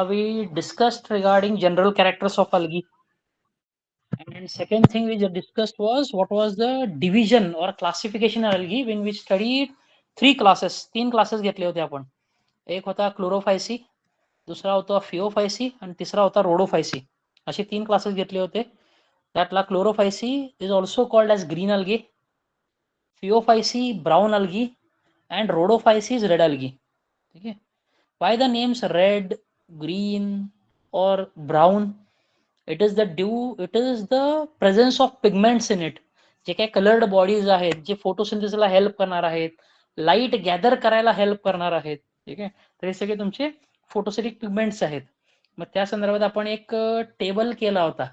we discussed regarding general characters of algae. And second thing we just discussed was what was the division or classification of algae when we studied three classes. तीन classes घेतले होते आपण. एक होता क्लोरोफायसी, दुसरा होता फिओफायसी आणि तिसरा होता रोडोफायसी. असे तीन क्लासेस घेतले होते. त्यातला Chlorophyceae is also called as green algae, Phaeophyceae brown algae and rhodophysis red algae. ठीक है. Why the names red, green or brown? It is the presence of pigments in it. जे काही कलर्ड बॉडीज आहेत, जे फोटोसिंथेसिसला help करणार आहेत, light gather करायला help करणार आहेत. ठीक आहे. तर हे सगळे तुमचे फोटोसिटिक पिगमेंट्स आहेत. मग त्या संदर्भात आपण एक टेबल केला होता,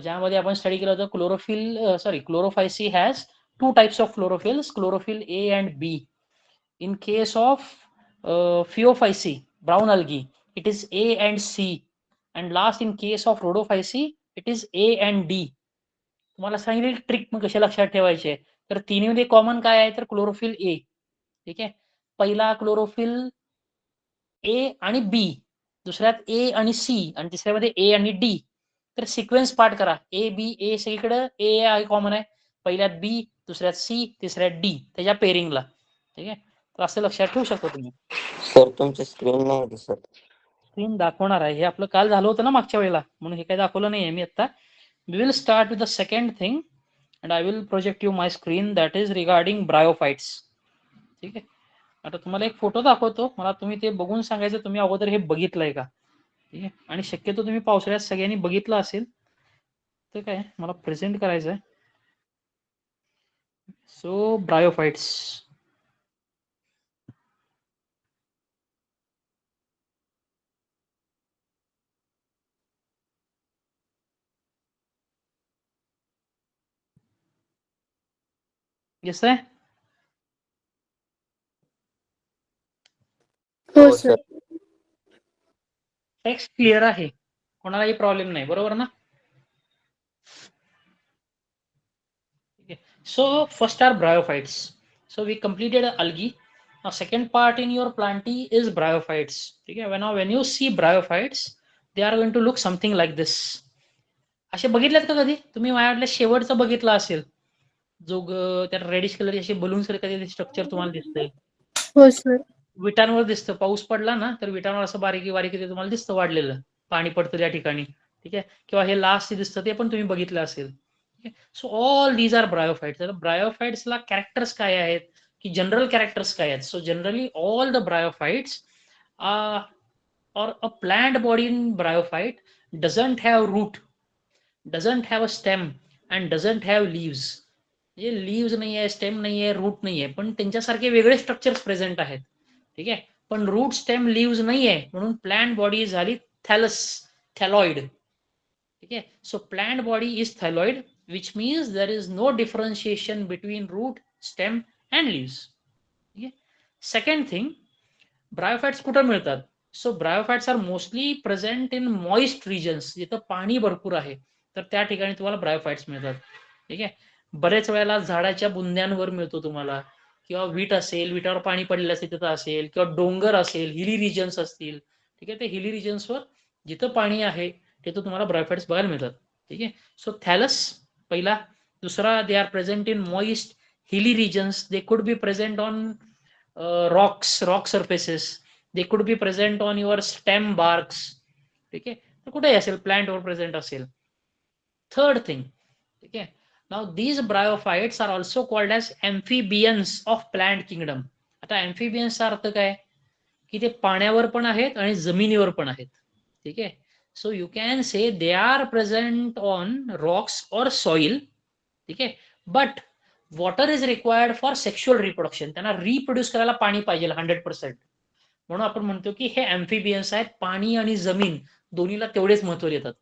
ज्यामध्ये आपण स्टडी केलं होतं क्लोरोफायसी has two types of chlorophylls, chlorophyll A and B. In case of Phaeophyce, brown algae, it is A and C. And last, in case of Rhodophyce, it is A and D. तुम्हाला सांगितलेली trick मग कशा लक्षात ठेवायचे, तर तिन्हीमध्ये common काय आहे, तर क्लोरोफिल ए. ठीक आहे. पहिला क्लोरोफिल ए आणि बी, दुसऱ्यात ए आणि सी आणि तिसऱ्यामध्ये ए आणि डी. तर सिक्वेन्स पार्ट करा. ए बी ए सगळीकडे ए आहे कॉमन आहे, पहिल्यात बी, दुसऱ्यात सी, तिसऱ्यात डी, त्याच्या पेरिंगला. ठीक आहे. तर असं लक्षात ठेवू शकतो तुम्ही. सर तुमची स्क्रीन नाही दिसत. स्क्रीन दाखवणार आहे. हे आपलं काल झालं होतं ना मागच्या वेळेला, म्हणून हे काही दाखवलं नाहीये मी आता. We will start with the second thing and I will project you my screen that is regarding bryophytes. ठीक आहे. आता तुम्हाला एक फोटो दाखवतो, मला तुम्ही ते बघून सांगायचं तुम्ही अगोदर हे बघितलंय का. ठीक आहे. आणि शक्यतो तुम्ही पावसाळ्यात सगळ्यांनी बघितलं असेल. तर काय मला प्रेझेंट करायचं आहे. So bryophytes. येस आहे. हो सर. टेक्स्ट क्लिअर आहे, कोणालाही प्रॉब्लेम नाही, बरोबर ना. So first are bryophytes. So we completed algae. Now second part in your plantae is bryophytes. Okay. When you see bryophytes, they are going to look something like this. असे बघितलेत का कधी तुम्ही? माझ्याकडे शेवटचं बघितलं असेल, जो त्या रेडिश कलर असे बलून सारखं स्ट्रक्चर तुम्हाला दिसतंय. हो सर. विटांवर दिसतं. पाऊस पडला ना तर विटांवर असं बारीक बारीक ते तुम्हाला दिसतं वाढलेलं, पाणी पडतं त्या ठिकाणी. ठीक आहे. किंवा हे लास्ट दिसतं ते पण तुम्ही बघितलं असेल. So all these are bryophytes. ब्रायोफाइट्सला कॅरेक्टर्स काय आहेत, की जनरल कॅरेक्टर्स काय आहेत. So generally all the bryophytes or a plant body in bryophyte doesn't have root, doesn't have a stem and doesn't have leaves. म्हणजे लीव्स नाही आहे, stem नाही आहे, रूट नाही आहे, पण त्यांच्यासारखे वेगळे स्ट्रक्चर्स प्रेझेंट आहेत. ठीक आहे. पण रूट, स्टेम, लीव्स नाही आहे, म्हणून प्लांट बॉडी झाली थॅलॉइड. ठीक आहे. So plant body is thalloid, which means there is no differentiation between root, stem and leaves. Okay. Second thing, bryophytes कुठं मिळतात. So bryophytes are mostly present in moist regions, जिथं पाणी भरपूर आहे तर त्या ठिकाणी तुम्हाला ब्रायोफाइट्स मिळतात. ठीक आहे. बरेच वेळेला झाडाच्या बुंद्यांवर मिळतो तुम्हाला, किंवा वीट असेल, विटावर पाणी पडलेलं असेल तिथं असेल, किंवा डोंगर असेल, हिली रिजन्स असतील. ठीक आहे. ते हिली रिजन्सवर जिथं पाणी आहे तिथं तुम्हाला ब्रायोफाइट्स बघायला मिळतात. ठीक आहे. सो थॅलस पहिला. दुसरा, they are present in moist hilly regions. They could be present on rock surfaces. They could be present on your stem barks. ठीक आहे. तर कुठेही असेल, प्लांटवर प्रेझेंट असेल. Third thing. ठीक आहे. Now these bryophytes are also called as amphibians of plant kingdom. आता एम्फिबियन्सचा अर्थ काय, की ते पाण्यावर पण आहेत आणि जमिनीवर पण आहेत. ठीक आहे. So you can say they are present on Roxx और सॉइल. ठीक आहे. But water is required for sexual reproduction. त्यांना रिप्रोड्यूस करायला पाणी पाहिजे 100%. म्हणून आपण म्हणतो की हे एम्फिबियन्स आहेत. पाणी आणि जमीन दोन्हीला तेवढेच महत्व देतात.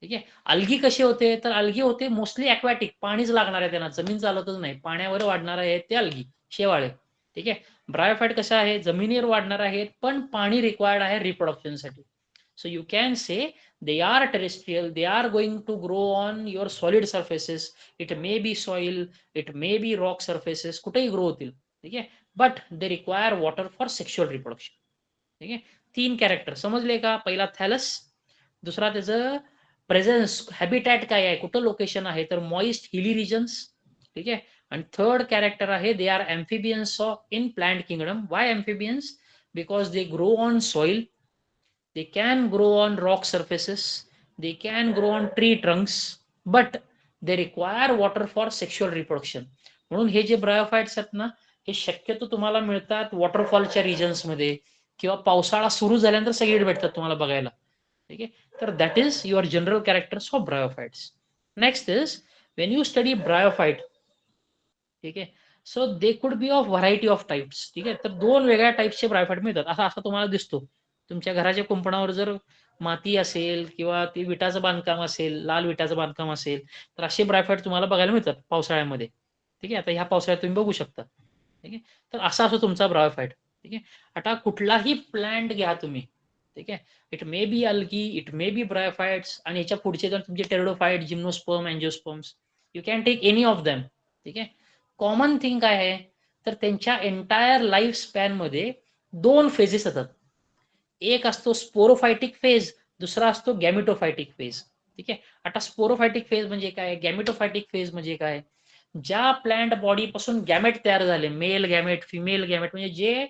ठीक आहे. अल्गी कसे होते, तर अल्गी होते मोस्टली अक्वॅटिक, पाणीच लागणार आहे त्यांना, जमीन चालतच नाही, पाण्यावर वाढणार आहेत ते अल्गी, शेवाळे. ठीक आहे. ब्रायोफाइट कशा आहे, जमिनीवर वाढणार आहेत पण पाणी रिक्वायर्ड आहे रिप्रोडक्शनसाठी. So you can say they are terrestrial, they are going to grow on your solid surfaces. It may be soil, it may be rock surfaces, कुठेही ग्रो होतील. ठीक आहे. But they require water for sexual reproduction. ठीक आहे. 3 character समजले का? पहिला थॅलस, दुसरा त्याचं प्रेझेन्स हॅबिटॅट काय आहे, कुठं लोकेशन आहे, तर मॉइस्ट हिली रिजन्स. ठीक आहे. आणि थर्ड कॅरेक्टर आहे they are amphibians in plant kingdom. Why amphibians? Because they grow on soil, they can grow on rock surfaces, they can grow on tree trunks, but they require water for sexual reproduction. म्हणून हे जे bryophytes आहेत ना, हे शक्यतो तुम्हाला मिळतात वॉटरफॉलच्या reasons मध्ये, किंवा पावसाळा सुरू झाल्यानंतर सगळीकडे भेटतात तुम्हाला बघायला. ठीक आहे. तर that is your general characters of bryophytes. Next is Wien you study bryophyte, ठीक आहे, so they could B of variety of types. ठीक आहे. तर 2 वेगळ्या टाइप्सचे ब्रायोफाइट मिळतात. असा तुम्हाला दिसतो तुमच्या घराच्या कुंपणावर जर माती असेल किंवा ती विटाचं बांधकाम असेल, लाल विटाचं बांधकाम असेल, तर असे ब्रायोफाइट तुम्हाला बघायला मिळतात पावसाळ्यामध्ये. ठीक आहे. आता ह्या पावसाळ्यात तुम्ही बघू शकता. ठीक आहे. तर असा असतो तुमचा ब्रायोफाइट. ठीक आहे. आता कुठलाही प्लांट घ्या तुम्ही, ठीक आहे, it may be algae, it may be bryophytes, आणि याच्या पुढचे जर तुमचे pteridophyte, gymnosperm, angiosperms, you can take any of them. ठीक आहे. कॉमन थिंग काय आहे, तर त्यांच्या एंटायर लाईफ स्पॅन मध्ये 2 फेजेस येतात. एक असतो स्पोरोफायटिक फेज, दुसरा असतो गॅमिटोफायटिक फेज. ठीक आहे. आता स्पोरोफायटिक फेज म्हणजे काय, गॅमिटोफायटिक फेज म्हणजे काय, ज्या प्लांट बॉडी पासून गॅमेट तयार झाले, मेल गॅमेट, फिमेल गॅमेट, म्हणजे जे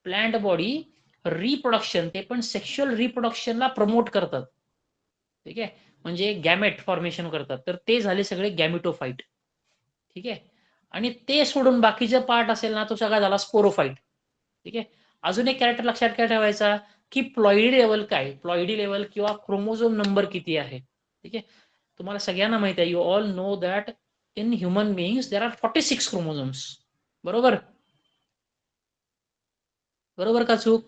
प्लांट बॉडी रिप्रोडक्शन, ते पण सेक्शुअल रिप्रोडक्शनला प्रमोट करतात. ठीक आहे. म्हणजे गॅमेट फॉर्मेशन करतात, तर ते झाले सगळे गॅमिटोफाइट. ठीक आहे. आणि ते सोडून बाकीचे पार्ट असेल ना, तो सगळा झाला स्पोरोफाइट. ठीक आहे. अजून एक कॅरेक्टर लक्षात काय ठेवायचा, की प्लॉइडी लेवल काय, प्लॉइडी लेवल किंवा क्रोमोझोम नंबर किती आहे. ठीक आहे. तुम्हाला सगळ्यांना माहिती आहे, you all know that in human beings there are 46 chromosomes. बरोबर? बरोबर का चूक?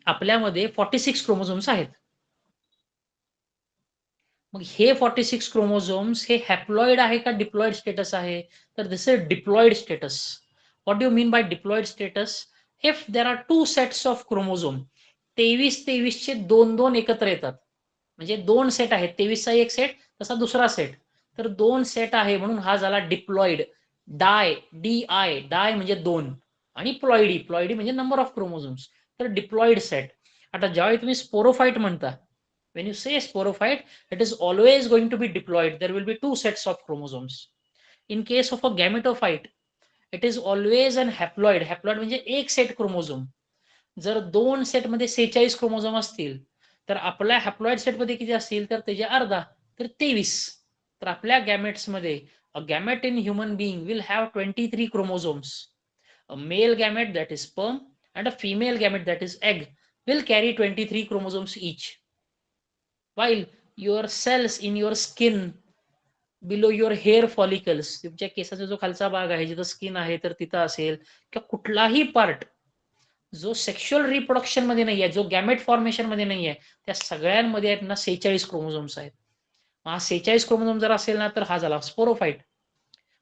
आपल्यामध्ये 46 क्रोमोझोम्स आहेत. मग हे 46 क्रोमोझोम्स हे हॅप्लॉइड आहे का डिप्लॉइड स्टेटस आहे, तर this is diploid status. What do mean by diploid status? If there are 2 sets of chromosome, 23 चे 2 एकत्र येतात, म्हणजे 2 सेट आहेत, 23चा एक सेट, तसा दुसरा सेट, तर 2 सेट आहे, म्हणून हा झाला डिप्लॉइड. डाय, डी आय, डाय म्हणजे 2, आणि प्लॉइडी, प्लॉइडी म्हणजे नंबर ऑफ क्रोमोझोम्स, तर डिप्लॉइड सेट. आता ज्यावेळी तुम्ही स्पोरोफाइट म्हणता, when you say sporophyte, it is always going to be diploid. There will be 2 sets of chromosomes. In case of a gametophyte, it is always an haploid. Haploid म्हणजे एक set chromosome. जर 2 set मध्ये 46 chromosome असतील, तर आपल्या haploid set मध्ये किती असतील, तर त्याचे अर्धा, तर 23. तर आपल्या गॅमेट्स मध्ये a gamete in human being will have 23 chromosomes. A male gamete, that is sperm, and a female gamete, that is egg, will carry 23 chromosomes each. While your cells in your skin, below your hair follicles, तुमच्या केसाचा जो खालचा भाग आहे, जिथं skin आहे, तर तिथं असेल, किंवा कुठलाही पार्ट जो सेक्शुअल रिप्रोडक्शन मध्ये नाही आहे, जो गॅमेट फॉर्मेशन मध्ये नाही आहे, त्या सगळ्यांमध्ये आहेत ना 46 क्रोमोझोम्स आहेत. हा 46 क्रोमोझोम जर असेल ना, तर हा झाला स्पोरोफाइट.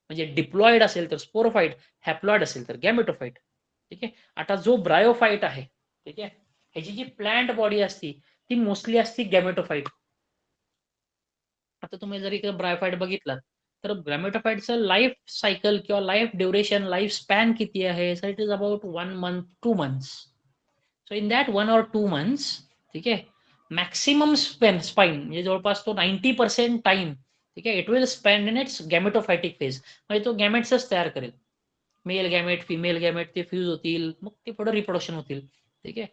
म्हणजे डिप्लॉइड असेल तर स्पोरोफाइट, हॅप्लॉइड असेल तर गॅमेटोफाइट. ठीक आहे. आता जो ब्रायोफाइट आहे, ठीक आहे, ह्याची जी प्लांट बॉडी असती, ती मोस्टली असती गॅमेटोफाइट. आता तुम्ही जर इकडे ब्रायोफाइट बघितलं, तर गॅमेटोफाइटचं लाईफ सायकल किंवा लाईफ ड्युरेशन, लाईफ स्पॅन किती आहे, sir it is about 1 month 2 months. So in that 1 or 2 months, ठीक आहे, मॅक्सिमम स्पाइन म्हणजे जवळपास तो 90% टाइम, ठीक आहे, it will spend in its gametophytic phase, म्हणजे तो गॅमेट्सच तयार करेल. मेल गॅमेट, फिमेल गॅमेट, ते फ्यूज होतील, मग ते पुढे रिप्रोडक्शन होतील. ठीक आहे.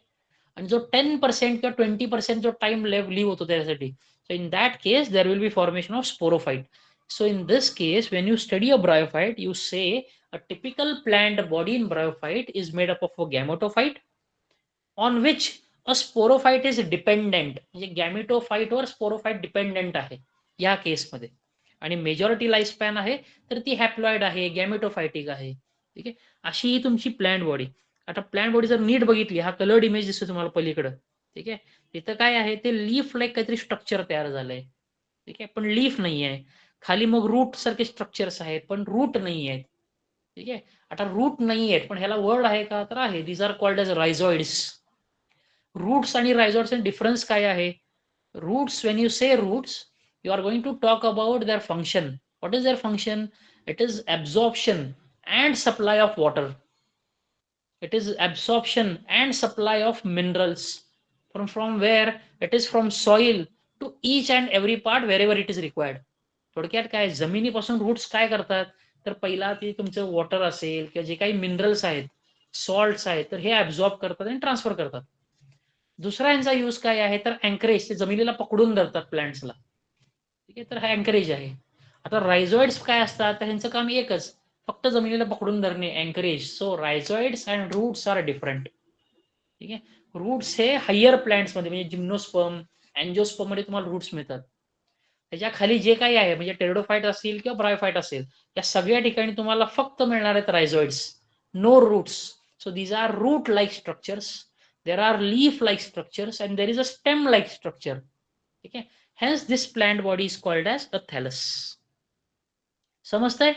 आणि जो 10% किंवा 20% जो टाइम लिव्ह होतो त्यासाठी, so in that case there will be formation of sporophyte. So in this case, when you study a bryophyte, you say a typical plant body in bryophyte is made up of a gametophyte on which a sporophyte is dependent. म्हणजे गॅमेटोफाइट वर sporophyte dependent आहे या केसमध्ये. आणि majority life span आहे, तर ती haploid आहे, गॅमेटोफायटिक आहे. ठीक आहे. अशी ही तुमची प्लॅन्ट बॉडी. आता प्लॅन्ट बॉडी जर नीट बघितली, हा कलर्ड इमेज दिसतो तुम्हाला पलीकडं. ठीक आहे. तिथं काय आहे, ते लीफ लाईक काहीतरी स्ट्रक्चर तयार झालंय. ठीक आहे. पण लीफ नाही आहे. खाली मग रूट सारखे स्ट्रक्चर्स आहेत, पण रूट नाही आहेत. ठीक आहे. आता रूट नाही आहेत, पण ह्याला वर्ड आहे का, तर आहे. These are called as rhizoids. Roots आणि रायझॉइड्स डिफरन्स काय आहे? Roots, when you say roots, you are going to talk about their function. What is their function? It is absorption and supply of water. It is absorption and supply of minerals. From where? It is from soil to each and every part where it is required. थोडक्यात काय, जमिनीपासून roots काय करतात, तर पहिला ते तुमचं water असेल किंवा जे काही मिनरल्स आहेत, सॉल्ट्स आहेत, तर हे ऍब्झॉर्ब करतात आणि ट्रान्सफर करतात. दुसरा यांचा यूज काय आहे, तर अँकरेज, ते जमिनीला पकडून धरतात प्लांट्सला. ठीक आहे, तर हा अँकरेज आहे. आता रायझॉइड्स काय असतात, तर ह्यांचं काम एकच, फक्त जमिनीला पकडून धरणे, anchorage. So rhizoids and roots are different. ठीक आहे, रूट्स हे हायर प्लांट्स मध्ये म्हणजे जिम्नोस्पर्म, अँजिओस्पर्म मध्ये तुम्हाला रूट्स मिळतात. त्याच्या खाली जे काही आहे म्हणजे टेरिडोफाइट असेल किंवा ब्रायोफाइट असेल, या सगळ्या ठिकाणी तुम्हाला फक्त मिळणार आहेत rhizoids, no roots. So these are root like structures, there are leaf like structures and there is a stem like structure. ठीक आहे, hence this plant body is called as a thallus. समजतंय?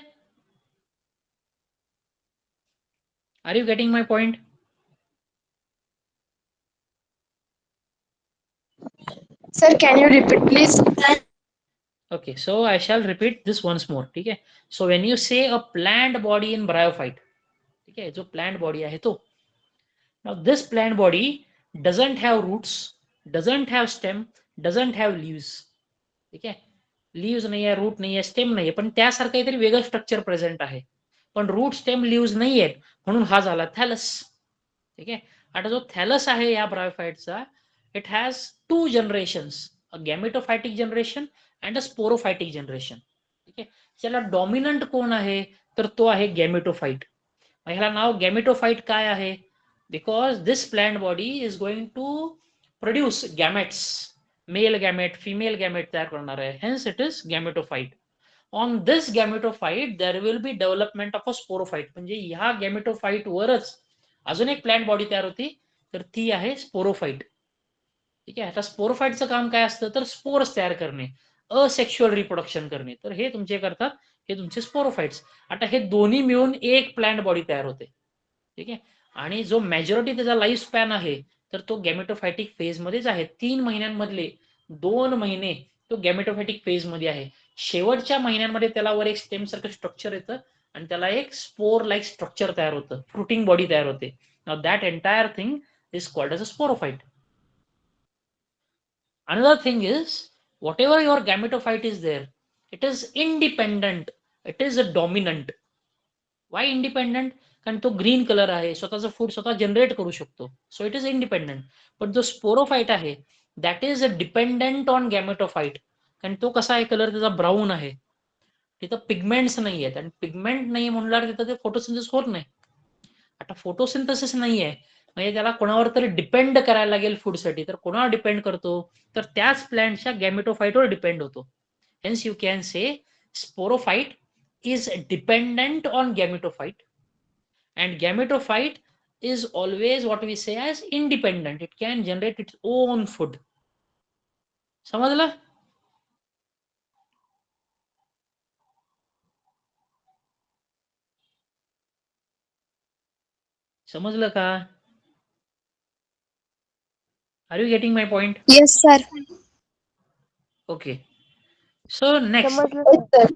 Are you getting my point? Sir, can you repeat, please? Okay, so I shall repeat this once more. ठीक है, so when you say a plant body in bryophyte, ठीक है, जो plant body आहे तो, now this plant body doesn't have roots, doesn't have stem, doesn't have leaves. ठीक आहे, leaves नाही आहे, रूट नाही आहे, स्टेम नाही आहे, पण त्यासारखं काहीतरी वेगळं स्ट्रक्चर प्रेझेंट आहे. पण रूट, स्टेम, लीव्स नाही आहेत, म्हणून हा झाला थॅलस. ठीक आहे, आता जो थॅलस आहे या ब्रायोफाइटचा, it has two generations, a gametophytic generation and a sporophytic generation. ठीक आहे, त्याला डॉमिनंट कोण आहे, तर तो आहे गॅमेटोफाइट. ह्याला नाव गॅमेटोफाइट काय आहे, because this plant body is going to produce gametes, male gamete, female gamete तयार करणार आहे, hence it is gametophyte. On this gametophyte there will be development of a sporophyte, म्हणजे ह्या गॅमेटोफाइट वरच अजून एक प्लांट बॉडी तयार होती, तर ती आहे स्पोरोफाइट. ठीक आहे, आता स्पोरोफाइटचं काम काय असतं, तर स्पोर्स तयार करणे, असेक्शुअल रिप्रोडक्शन करणे, तर हे तुमचे करतात, हे तुमचे स्पोरोफाइट्स. आता हे दोन्ही मिळून एक प्लांट बॉडी तयार होते. ठीक आहे, आणि जो मेजॉरिटी त्याचा लाईफ स्पॅन आहे, तर तो गॅमेटोफायटिक फेज मध्येच आहे. 3 महिन्यांमधले 2 महिने तो गॅमेटोफायटिक फेज मध्ये आहे. शेवटच्या महिन्यांमध्ये त्याला वर एक स्टेम सारखं स्ट्रक्चर येतं आणि त्याला एक स्पोर लाईक स्ट्रक्चर तयार होतं, फ्रुटिंग बॉडी तयार होते. Now that entire thing is called as a sporophyte. Another thing is, whatever your gametophyte is there, it is independent, it is a dominant. Why independent? कारण तो green colour आहे, स्वतःचं food स्वतः generate करू शकतो, so it is independent. पण जो sporophyte आहे, दॅट इज डिपेंडंट ऑन गॅमेटोफाइट. कारण तो कसा आहे, कलर त्याचा ब्राऊन आहे, तिथं पिगमेंट्स नाही आहेत, आणि पिगमेंट नाही म्हणल्यावर तिथं ते फोटोसिंथेसिस होत नाही. आता फोटोसिंथेसिस नाही आहे, म्हणजे त्याला कोणावर तरी डिपेंड करायला लागेल फूडसाठी, तर कोणावर डिपेंड करतो, तर त्याच प्लांटच्या गॅमेटोफाइटवर डिपेंड होतो. Hence you can say sporophyte is dependent on gametophyte, and gametophyte is always what we say as independent, it can generate its own food. समजलं? समजलं का? Are you getting my point? Yes, sir. Okay, so next. Yes, sir.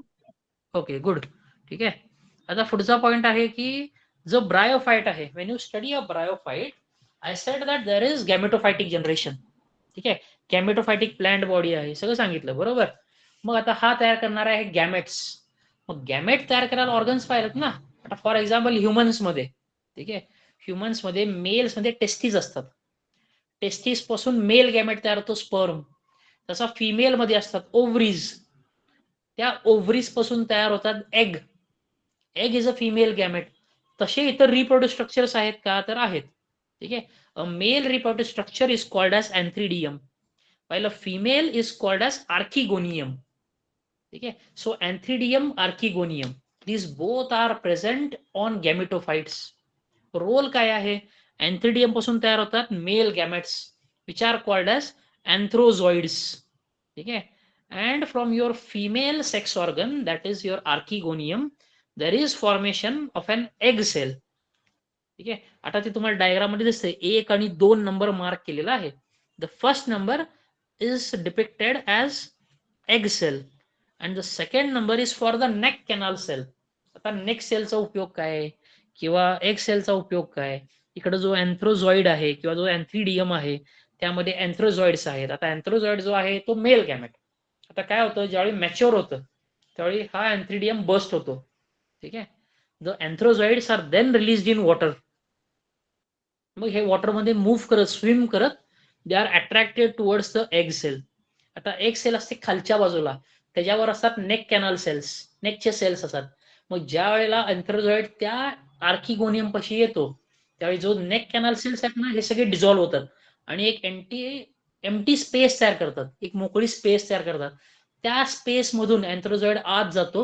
Okay, good. ठीक आहे, आता पुढचा point आहे की जो ब्रायोफाइट आहे, when you study a bryophyte, I said that there is gametophytic generation. ठीक आहे, गॅमेटोफायटिक प्लांट बॉडी आहे, सगळं सांगितलं बरोबर. मग आता हा तयार करणार आहे गॅमेट्स. मग गॅमेट तयार करायला ऑर्गन्स पाहिजेत ना. आता फॉर एक्झाम्पल ह्युमन्स मध्ये, ठीक आहे, ह्युमन्स मध्ये मेल्स मध्ये टेस्टीज असतात, टेस्टीज पासून मेल गॅमेट तयार होतो, स्पर्म. तसा फिमेल मध्ये असतात ओव्हरीज, त्या ओव्हरीज पासून तयार होतात egg, egg is a female gamete. तसे इतर रिप्रोड्यूस स्ट्रक्चर्स आहेत का, तर आहेत. ठीक आहे, a male reproduce structure is called as antheridium, while a female is called as archegonium. ठीक है, so anthridium, archegonium, these both are present on gametophytes. Role काय आहे, एन्थ्रिडियम पासून तयार होतात male gametes which are called as antherozoids. ठीक आहे, and from your female sex organ, that is your archegonium, there is formation of an egg cell. ठीक आहे, आता ते तुम्हाला डायग्राम मध्ये दिसतंय, 1 आणि 2 नंबर मार्क केलेला आहे. The first number is depicted as egg cell and the second number is for the neck canal cell. आता नेक सेलचा उपयोग काय किंवा एग सेलचा उपयोग काय, इकडे जो एन्थ्रोझॉइड आहे किंवा जो एन्थ्रिडियम आहे, त्यामध्ये अँथ्रोझॉइड्स आहेत. आता अँथ्रोझॉइड जो आहे तो मेल गॅमेट. आता काय होतं, ज्यावेळी मॅच्युअर होतं त्यावेळी हा अँथ्रिडियम बस्ट होतो. ठीक आहे. The antherozoids are then released in water. मग हे वॉटरमध्ये मूव्ह करत, स्विम करत, they are attracted towards the egg cell. आता एग सेल असते खालच्या बाजूला, त्याच्यावर असतात नेक कॅनल सेल्स, नेकचे सेल्स असतात. मग ज्या वेळेला अँथ्रोझॉइड त्या आर्किगोनियम पाशी येतो त्यावेळी जो नेक कॅनल सेल्स आहेत ना, हे सगळे डिझॉल्व्ह होतात आणि एक एम्प्टी स्पेस तयार करतात, एक मोकळी स्पेस तयार करतात. त्या स्पेस मधून अँथ्रोझॉइड आत जातो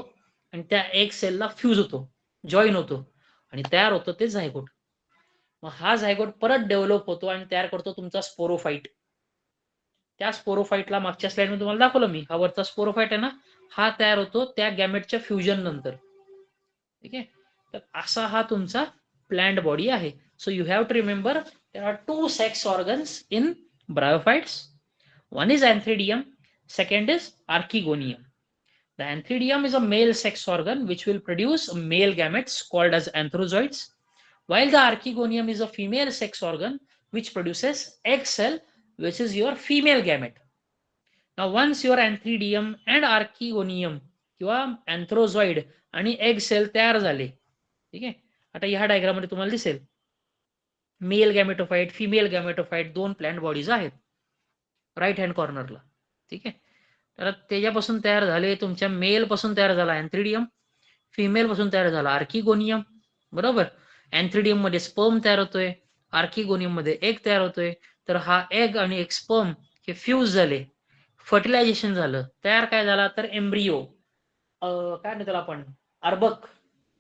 आणि त्या एग सेलला फ्यूज होतो, जॉईन होतो आणि तयार होतो ते झायगोट. मग हा झायगोट परत डेव्हलप होतो आणि तयार करतो तुमचा स्पोरोफाइट. त्या स्पोरोफाइटला मागच्या स्लाइडमध्ये तुम्हाला दाखवलं मी, हा वरचा स्पोरोफाइट आहे ना, हा तयार होतो त्या गॅमेटच्या फ्युजन नंतर. ठीक आहे. तर असा हा तुमचा प्लांट बॉडी आहे. So you have to remember there are two sex organs in bryophytes. One is antheridium, second is archegonium. The antheridium is a male sex organ which will produce male gametes called as anthrozoids, while the archegonium is a female sex organ which produces egg cell, which is your female gamete. Now once your antheridium and archegonium किंवा अँथ्रोझॉइड आणि egg sale तयार झाले, ठीक आहे. आता ह्या diagram मध्ये तुम्हाला दिसेल मेल गॅमेटोफाइट, फिमेल गॅमेटोफाइट, दोन प्लांट बॉडीज आहेत राईट हँड कॉर्नरला. ठीक आहे. तर त्याच्यापासून तयार झाले, तुमच्या मेल पासून तयार झाला अँथ्रिडियम, फिमेल पासून तयार झाला आर्किगोनियम. बरोबर. अँथ्रिडियम मध्ये स्पर्म तयार होतोय, आर्किगोनियम मध्ये एग तयार होतोय. तर हा एग आणि एक स्पर्म हे फ्यूज झाले, फर्टिलायझेशन झालं, तयार काय झाला तर एम्ब्रिओ, काय म्हणतो त्याला आपण, अर्भक.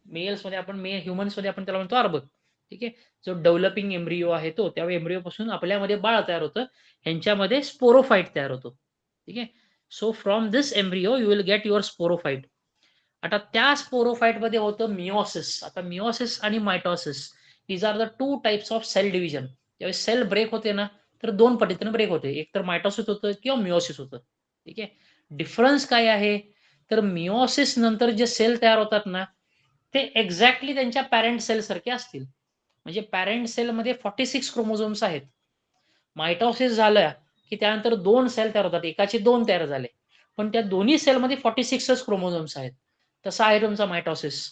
मेल्स मध्ये आपण, ह्युमन्स मध्ये आपण त्याला म्हणतो अर्भक. ठीक आहे. जो डेव्हलपिंग एम्ब्रिओ आहे तो, त्या एम्ब्रिओ पासून आपल्यामध्ये बाळ तयार होतं, ह्यांच्यामध्ये स्पोरोफाइट तयार होतो. ठीक आहे. So from this embryo you will get your sporophyte. आता त्या स्पोरोफाइट मध्ये होतं मिओसिस. आता मिओसिस आणि mitosis, these are the two types of cell division. ज्यावेळी सेल ब्रेक होते ना, तर दोन पद्धतीने ब्रेक होते, एक तर मायटोसिस होतं किंवा मिओसिस होतं. ठीक आहे. डिफरन्स काय आहे तर मिओसिस नंतर जे सेल तयार होतात ना, ते एक्झॅक्टली त्यांच्या पॅरेंट सेल सारखे असतील. म्हणजे पॅरेंट सेल मध्ये 46 क्रोमोझोम्स आहेत. मायटोसिस झालं की त्यानंतर दोन सेल तयार होतात, एकाचे दोन तयार झाले, पण त्या दोन्ही सेलमध्ये 46च क्रोमोझोम्स आहेत. तसा आहे तुमचा मायटोसिस.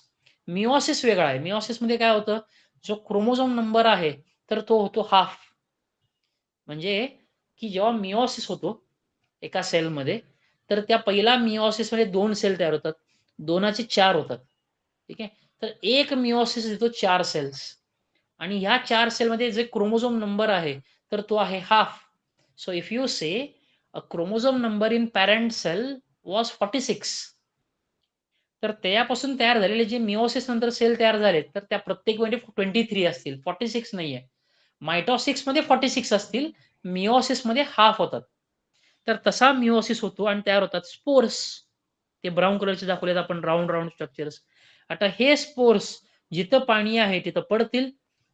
मिओसिस वेगळा आहे. मिओसिस मध्ये काय होतं, जो क्रोमोझोम नंबर आहे तर तो होतो हाफ. म्हणजे की जेव्हा मिओसिस होतो एका सेलमध्ये, तर त्या पहिला मिओसिस मध्ये दोन सेल तयार होतात, दोनाचे चार होतात. ठीक आहे. तर एक मिओसिस देतो 4 सेल्स आणि ह्या 4 सेलमध्ये जे क्रोमोझोम नंबर आहे तर तो आहे half. So if you say a chromosome number in parent cell was 46, तर त्यापासून तयार झालेले जे मिओसिस नंतर सेल तयार झाले तर त्या प्रत्येक मध्ये 23 असतील, 46 नाहीये. मायटोसिस मध्ये 46 असतील, मिओसिस मध्ये हाफ होतात. तर तसा मिओसिस होतो आणि तयार होतात स्पोर्स. ते ब्राऊन कलरचे दाखवलेत आपण, राऊंड राऊंड स्ट्रक्चर्स. आता हे स्पोर्स जिथं पाणी आहे तिथं पडतील,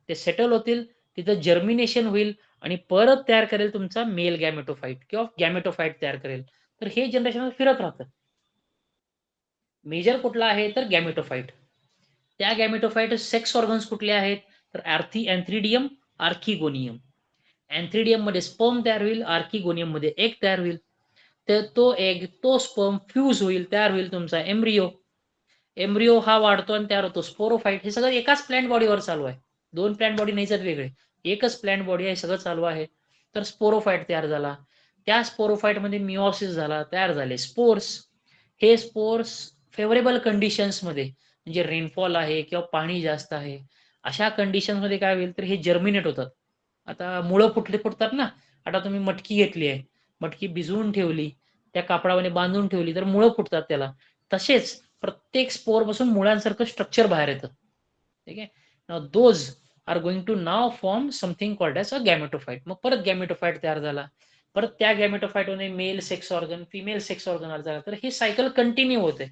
ते सेटल होतील, तिथं जर्मिनेशन होईल आणि परत तयार करेल तुमचा मेल गॅमेटोफाइट किंवा गॅमेटोफाइट तयार करेल. तर हे जनरेशन फिरत राहतं. मेजर कुठला आहे तर गॅमेटोफाइट. त्या गॅमेटोफाइट सेक्स ऑर्गन्स कुठले आहेत तर अँथ्रिडियम, आर्किगोनियम. अँथ्रिडियम मध्ये स्पर्म तयार होईल, आर्किगोनियम मध्ये एग तयार होईल. तर तो एग, तो स्पर्म फ्यूज होईल, तयार होईल तुमचा एम्ब्रिओ. एम्ब्रिओ हा वाढतो आणि तयार होतो स्पोरोफाइट. हे सगळं एकाच प्लांट बॉडीवर चालू आहे, दोन प्लांट बॉडी नाही आहेत वेगळे, एकच प्लांट बॉडी आहे, सगळं चालू आहे. तर स्पोरोफाइट तयार झाला, त्या स्पोरोफाइट मध्ये मिओसिस झाला, तयार झाले स्पोर्स. हे स्पोर्स फेवरेबल कंडिशन्स मध्ये, म्हणजे रेनफॉल आहे किंवा पाणी जास्त आहे, अशा कंडिशन मध्ये काय होईल तर हे जर्मिनेट होतात. आता मुळं फुटतात ना, आता तुम्ही मटकी घेतली आहे, मटकी भिजवून ठेवली, त्या कापडामध्ये बांधून ठेवली तर मुळं फुटतात त्याला. तसेच प्रत्येक स्पोर पासून मुळांसारखं स्ट्रक्चर बाहेर येतं. ठीक आहे. Now those are going to now form something called as a gametophyte. मग परत गॅमेटोफाइट तयार झाला, परत त्या गॅमेटोफाइट मध्ये male sex organ, female sex organ झाला. तर हे सायकल कंटिन्यू होते.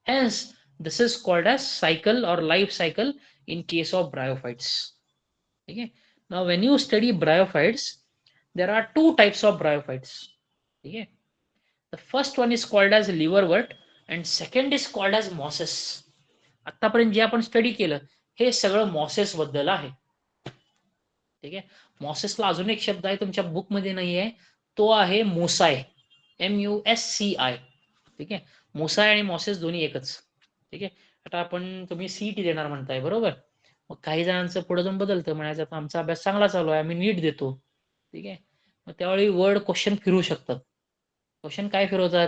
Hence this is called as cycle or life cycle in case of bryophytes. ठीक आहे. Now when you study bryophytes, there are two types of bryophytes. ठीक आहे. The first one is called as liverwort and second is called as mosses. आतापर्यंत जे आपण study केलं हे सगळं मॉसेस बद्दल आहे. ठीक आहे. मॉसेसला अजून एक शब्द आहे तुमच्या बुकमध्ये नाही आहे, तो आहे मोसाय. MUSCI. ठीक आहे, मोसाय आणि मॉसेस दोन्ही एकच. ठीक आहे, आता तुम्ही CET देणार म्हणताय बरोबर. मग काही जणांचं पुढे जाऊन बदलतं, म्हणायचं आता आमचा अभ्यास चांगला चालू आहे, आम्ही नीट देतो. ठीक आहे, मग त्यावेळी वर्ड क्वेश्चन फिरू शकतात. क्वेश्चन काय फिरवतात,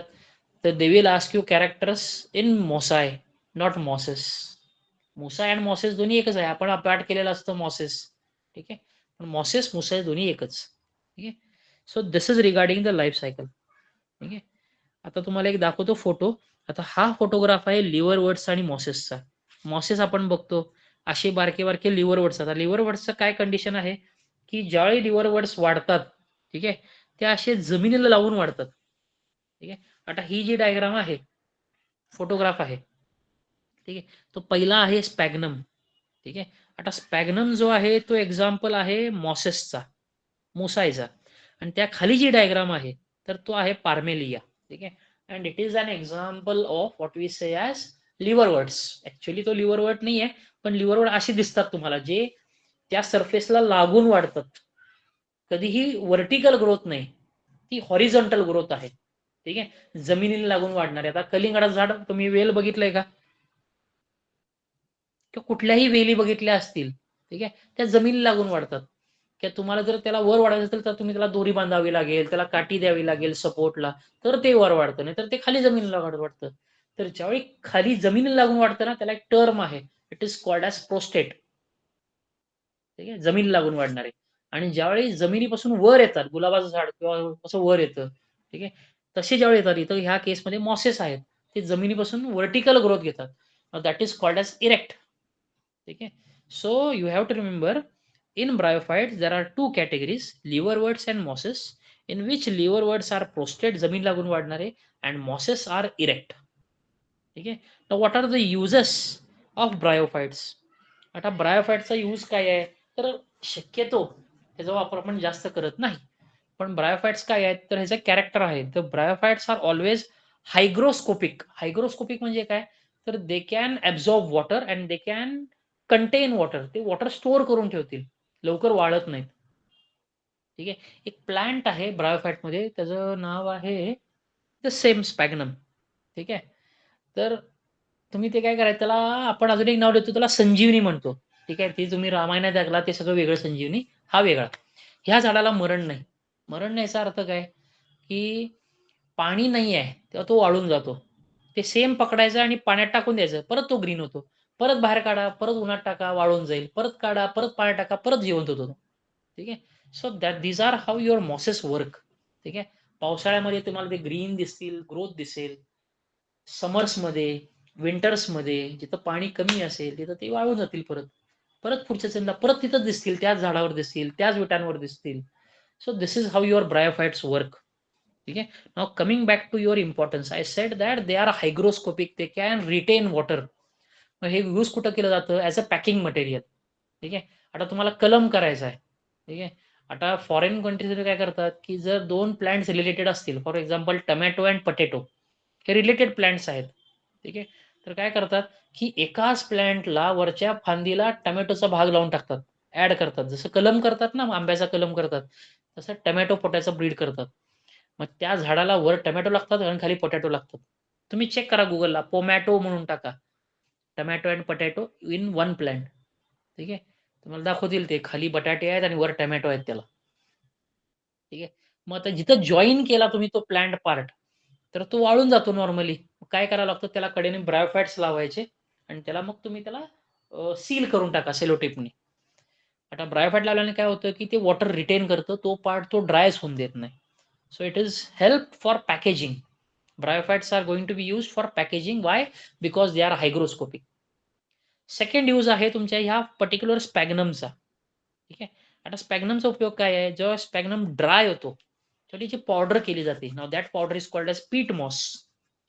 तर they will ask you characters in Musci, not mosses. Musci आणि मॉसेस दोन्ही एकच आहे, आपण पाठ केलेलं असतं मॉसेस. ठीक आहे, पण मॉसेस मोसाय दोन्ही एकच. ठीक आहे, so this is regarding the life cycle. ठीक आहे, आता तुम्हाला एक दाखवतो फोटो. आता हा फोटोग्राफ आहे लिव्हर वर्ड्स आणि मॉसेसचा. मॉसेस आपण बघतो असे बारके बारके लिव्हर वर्ड्स. आता लिव्हर वर्ड्सचं काय कंडिशन आहे, की ज्यावेळी लिव्हर वर्ड्स वाढतात, ठीक आहे, ते असे जमिनीला लावून वाढतात. ठीक आहे, आता ही जी डायग्राम आहे, फोटोग्राफ आहे, ठीक आहे, तो पहिला आहे स्पॅग्नम. ठीक आहे, आता स्पॅग्नम जो आहे तो एक्झाम्पल आहे मॉसेसचा, मोसायचा. आणि त्या खाली जी डायग्राम आहे तर तो आहे पार्मेलिया. ठीक आहे, and it is an example of what we say as liverworts. Actually तो लिव्हर वर्ड नाही आहे, पण लिव्हर वर्ड असे दिसतात तुम्हाला, जे त्या सरफेसला लागून वाढतात. कधीही व्हर्टिकल ग्रोथ नाही, ती हॉरिझॉन्टल ग्रोथ आहे. ठीक आहे, जमिनीला लागून वाढणारे. आता कलिंगडाचं झाड तुम्ही वेल बघितलंय का, किंवा कुठल्याही वेली बघितल्या असतील, ठीक आहे, त्या जमिनीला लागून वाढतात. किंवा तुम्हाला जर त्याला वर वाढायचं असेल तर तुम्ही त्याला दोरी बांधावी लागेल, त्याला काठी द्यावी लागेल सपोर्टला, तर ते वर वाढतं, नाही तर ते खाली जमिनीला वाढतं. तर ज्यावेळी खाली जमिनीला लागून वाढतं ना, त्याला एक टर्म आहे, it is called as prostate. ठीक आहे, जमीन लागून वाढणारे. आणि ज्यावेळी जमिनीपासून वर येतात, गुलाबाचं झाड किंवा असं वर येतं, ठीक आहे, तसे ज्यावेळी येतात, इथं ह्या केसमध्ये मॉसेस आहेत, ते जमिनीपासून व्हर्टिकल ग्रोथ घेतात, that is called as erect. ठीक आहे, so you have to remember, in bryophytes there are two categories, liverworts and mosses, in which liverworts are prostrate, जमीन लागून वाढणारे, and mosses are erect. ठीक आहे, now what are the uses of bryophytes? आता ब्रायोफाईटचा use काय आहे, तर शक्यतो त्याचा वापर आपण जास्त करत नाही. पण ब्रायोफाईट्स काय आहेत, तर ह्याचं कॅरेक्टर आहे, तर ब्रायोफाईट्स आर ऑलवेज हायग्रोस्कोपिक. हायग्रोस्कोपिक म्हणजे काय, तर they can absorb water and they can content water. ते वॉटर स्टोअर करून ठेवतील, लवकर वाढत नाहीत. ठीक आहे, एक प्लांट आहे ब्रायोफाईटमध्ये, त्याचं नाव आहे द सेम स्पॅग्नम. ठीक आहे, तर तुम्ही ते काय करायचं, त्याला आपण अजून एक नाव देतो, त्याला संजीवनी म्हणतो. ठीक आहे, ते तुम्ही रामायणात ऐकला, ते सगळं वेगळं संजीवनी, हा वेगळा. ह्या झाडाला मरण नाही. मरण नाहीचा अर्थ काय, की पाणी नाही आहे तेव्हा तो वाळून जातो, ते सेम पकडायचं आणि पाण्यात टाकून द्यायचं, परत तो ग्रीन होतो. परत बाहेर काढा, परत उन्हात टाका, वाळून जाईल, परत काढा, परत पाण्यात टाका, परत जिवंत होतो तो. ठीक आहे, so that these are how your mosses work. ठीक आहे, पावसाळ्यामध्ये तुम्हाला ते ग्रीन दिसतील, ग्रोथ दिसेल. समर्समध्ये, विंटर्समध्ये जिथं पाणी कमी असेल तिथं ते वाळून जातील, परत परत पुढच्या सीझनला परत तिथं दिसतील, त्याच झाडावर दिसतील, त्याच विटांवर दिसतील. So this is how your bryophytes work. ठीक आहे, now coming back to your importance, I said that they are hygroscopic, they can retain water. मग हे यूज कुठं केलं जातं, ॲज अ पॅकिंग मटेरियल. ठीक आहे, आता तुम्हाला कलम करायचा आहे. ठीक आहे, आता फॉरेन कंट्रीजमध्ये काय करतात, की जर दोन प्लांट्स रिलेटेड असतील, for example tomato and potato, हे रिलेटेड प्लांट्स आहेत. ठीक आहे, तर काय करतात, की एकाच प्लांटला वरच्या फांदीला टमॅटोचा भाग लावून टाकतात, ऍड करतात, जसं कलम करतात ना, आंब्याचा कलम करतात, तसं टमॅटो पोटॅचा ब्रीड करतात. मग त्या झाडाला वर टमॅटो लागतात आणि खाली पोटॅटो लागतात. तुम्ही चेक करा गुगलला, पोमॅटो म्हणून टाका, tomato and potato in one plant. ठीक आहे, तुम्हाला दाखवतील ते, खाली बटाटे आहेत आणि वर टमॅटो आहेत त्याला. ठीक आहे, मग आता जिथं जॉईन केला तुम्ही तो प्लांट पार्ट, तर तो वाळून जातो नॉर्मली. काय करावं लागतं, त्याला कडेने ब्रायोफाइट्स लावायचे आणि त्याला मग तुम्ही त्याला सील करून टाका सेलोटेपने. आता ब्रायोफाइट लावल्याने काय होतं, की ते वॉटर रिटेन करतं, तो पार्ट तो ड्रायच होऊन देत नाही. So it is help for packaging. Bryophytes are going to be use for packaging. Why, because they are hygroscopic. Second use आहे तुमच्या ह्या पर्टिक्युलर स्पॅग्नमचा. ठीक आहे, आता स्पॅग्नमचा उपयोग काय आहे, जेव्हा स्पॅग्नम ड्राय होतो तर त्याची पावडर केली जाते. Now that powder is called as peat moss.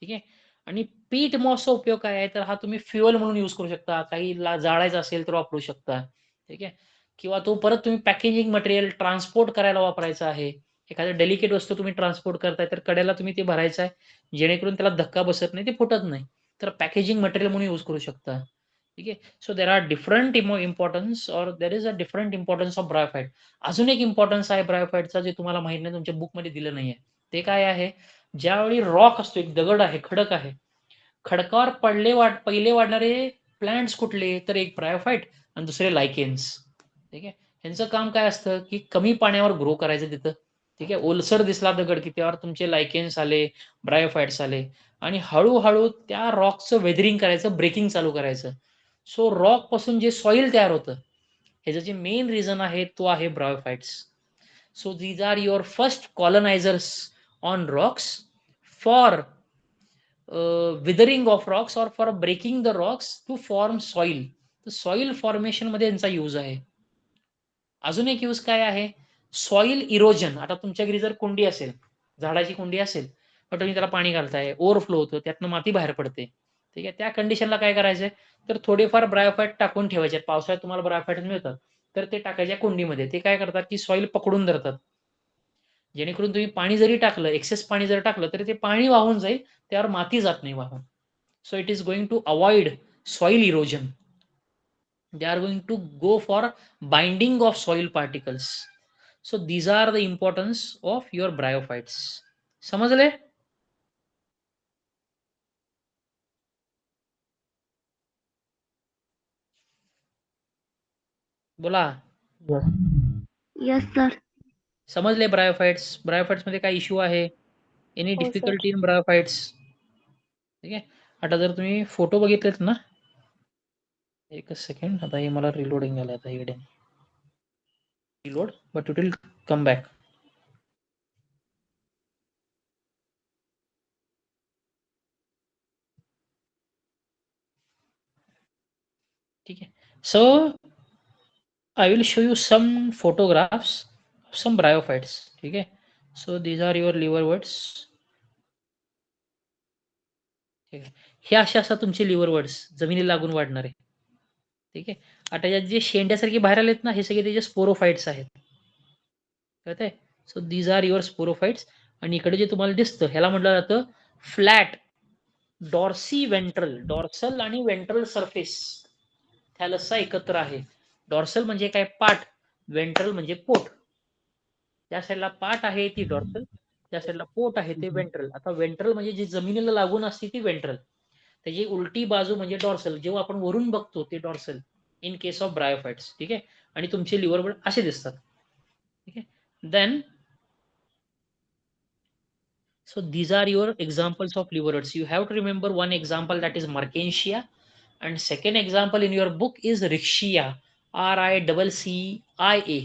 ठीक आहे, आणि पीट मॉसचा उपयोग काय आहे, तर हा तुम्ही फ्युअल म्हणून यूज करू शकता, काही जाळायचा असेल तर वापरू शकता. ठीक आहे, किंवा तो परत तुम्ही पॅकेजिंग मटेरियल ट्रान्सपोर्ट करायला वापरायचा आहे. एखाद्या डेलिकेट वस्तू तुम्ही ट्रान्सपोर्ट करताय तर कडेला तुम्ही ते भरायचं आहे, जेणेकरून त्याला धक्का बसत नाही, ते फुटत नाही, तर पॅकेजिंग मटेरियल म्हणून यूज करू शकता. ठीक आहे. So there are different importance or there is a different importance of bryophyte. अजून एक इम्पॉर्टन्स आहे ब्रायोफाइटचा जे तुम्हाला माहित नाही, तुमच्या बुकमध्ये दिलं नाहीये. ते काय आहे? ज्यावेळी रॉक असतो, एक दगड आहे, खडक आहे, खडकावर पहिले वाढणारे प्लांट्स कुठले? तर एक ब्रायोफाइट आणि दुसरे लायकेन्स. ठीक आहे. यांचं काम काय असतं की कमी पाण्यावर ग्रो करायचं तिथं. ठीक आहे. ओलसर दिसला दगड की त्यावर तुमचे लायकेन्स आले, ब्रायोफाइट्स आले आणि हळूहळू त्या रॉकचं वेदरिंग करायचं, ब्रेकिंग चालू करायचं. सो रॉक पासून जे सॉइल तयार होतं, ह्याचं जे मेन रिझन आहे तो आहे bryophytes. So these are your first colonisers on rocks for weathering of rocks or for breaking the rocks to form soil. तर सॉइल फॉर्मेशन मध्ये यांचा यूज आहे. अजून एक यूज काय आहे? Soil erosion. आता तुमच्या घरी जर कुंडी असेल, झाडाची कुंडी असेल, पण तुम्ही त्याला पाणी घालताय, ओव्हरफ्लो होतं, त्यातनं माती बाहेर पडते. ठीक आहे. त्या कंडिशनला काय करायचंय? तर थोडेफार ब्रायोफाइट टाकून ठेवायचे. पावसाळ्यात तुम्हाला ब्रायोफाइट मिळतात, तर ते टाकायच्या कुंडीमध्ये. ते काय करतात की सॉइल पकडून धरतात. जेणेकरून तुम्ही पाणी जरी टाकलं, एक्सेस पाणी जर टाकलं, तरी ते पाणी वाहून जाईल, त्यावर माती जात नाही वाहून. So it is going to avoid soil erosion. They are going to go for binding of soil particles. So these are the importance of your bryophytes. समजले? बोला. Yes, sir. समजले ब्रायोफाइट्स? ब्रायोफाइट्स मध्ये काय इश्यू आहे? Any हो, sir. Difficulty in bryophytes? ठीक आहे. आता जर तुम्ही फोटो बघितलेत ना, एकच सेकंड, आता हे मला रिलोडिंग झालं आता इकडे. Reload, but it will come back. ठीक आहे. So I will show you some photographs of some bryophytes. ठीक आहे. So these are your liverworts. ठीक आहे. हे असे असतात तुमचे लिव्हरवर्ड्स, जमिनीला लागून वाढणारे. ठीक आहे. आता यात जे शेंड्यासारखे बाहेर आलेत ना, हे सगळे त्याचे स्पोरोफाइट्स आहेत. कळतंय? So these are your sporophytes. आणि इकडे जे तुम्हाला दिसतं, ह्याला म्हटलं जातं फ्लॅट डॉर्सी वेंट्रल. डॉर्सल आणि वेंट्रल सरफेस थॅलसचा एकत्र आहे. डॉर्सल म्हणजे काय? पाठ. वेंट्रल म्हणजे पोट. त्या साईडला पाठ आहे ती डॉर्सल, त्या साईडला पोट आहे ते वेंट्रल. आता वेंट्रल म्हणजे जी जमिनीला लागून असते ती वेंट्रल, त्याची उलटी बाजू म्हणजे डॉर्सल. जेव्हा आपण वरून बघतो ते dorsal in case of bryophytes. ठीक आहे. आणि तुमचे लिव्हर असे दिसतात. ठीक आहे. Then so these are your examples of liverworts. You have to remember one example, that is Mertensia, and second example in your book is Riccia, RICCIA.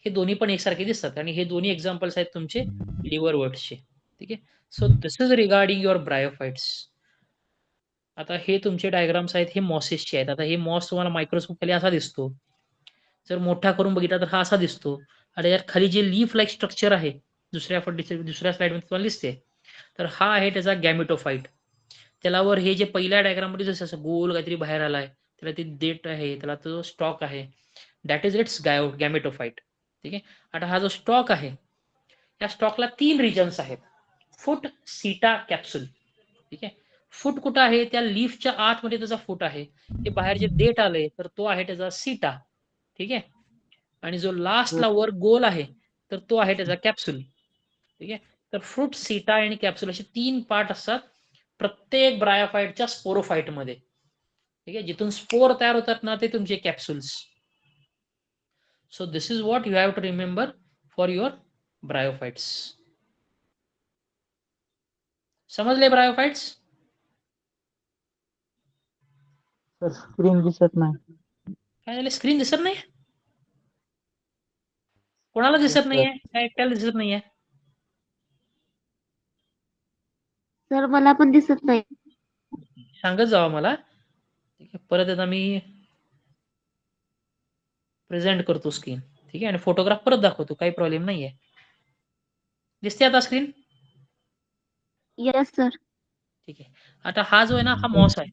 हे दोन्ही पण एकसारखे दिसतात आणि हे दोन्ही एक्झाम्पल्स आहेत तुमचे लिव्हरवर्ट्सचे. ठीक आहे. So this is regarding your bryophytes. आता हे तुमचे डायग्राम्स आहेत, हे मॉसेसचे आहेत. आता हे मॉस तुम्हाला मायक्रोस्कोप खाली असा दिसतो. जर मोठा करून बघितला तर हा असा दिसतो. आणि यार खाली जे लीफ लाईक स्ट्रक्चर आहे, दुसऱ्या स्लाइडमध्ये तुम्हाला दिसते, तर हा आहे त्याचा गॅमेटोफाइट. त्याला वर हे जे पहिल्या डायग्राममध्ये जसं असं गोल काहीतरी बाहेर आलाय, त्याला ते देठ आहे, त्याला तो स्टॉक आहे, दॅट इज इट्स गॅमेटोफाइट. ठीक आहे. आता हा जो स्टॉक आहे, या स्टॉकला 3 रिजन्स आहेत: फुट, सीटा, कॅप्सूल. ठीक आहे. फुट कुठं आहे? त्या लीफच्या आतमध्ये त्याचा फुट आहे. हे बाहेर जे देठ आले तर तो आहे त्याचा सीटा. ठीक आहे. आणि जो लास्टला वर गोल आहे, तर तो आहे त्याचा कॅप्सूल. ठीक आहे. तर फ्रूट, सीटा आणि कॅप्सूल असे 3 पार्ट असतात प्रत्येक ब्रायोफाइटच्या स्पोरोफाइटमध्ये. ठीक आहे. जिथून स्पोर तयार होतात ना, ते तुमचे capsules. So this is what you have to remember for your bryophytes. समजले ब्रायोफाइट्स? सर स्क्रीन दिसत नाही. काय झालं? स्क्रीन दिसत नाही? कोणाला दिसत नाहीये? काय एकट्याला दिसत नाहीये? सर मला पण दिसत नाही. सांगत जावा मला. ठीक आहे. परत आता मी प्रेझेंट करतो स्क्रीन. ठीक आहे. आणि फोटोग्राफ परत दाखवतो, काही प्रॉब्लेम नाहीये. दिसते आता स्क्रीन? Yes sir. ठीक आहे. आता हा जो आहे ना, हा मॉस आहे.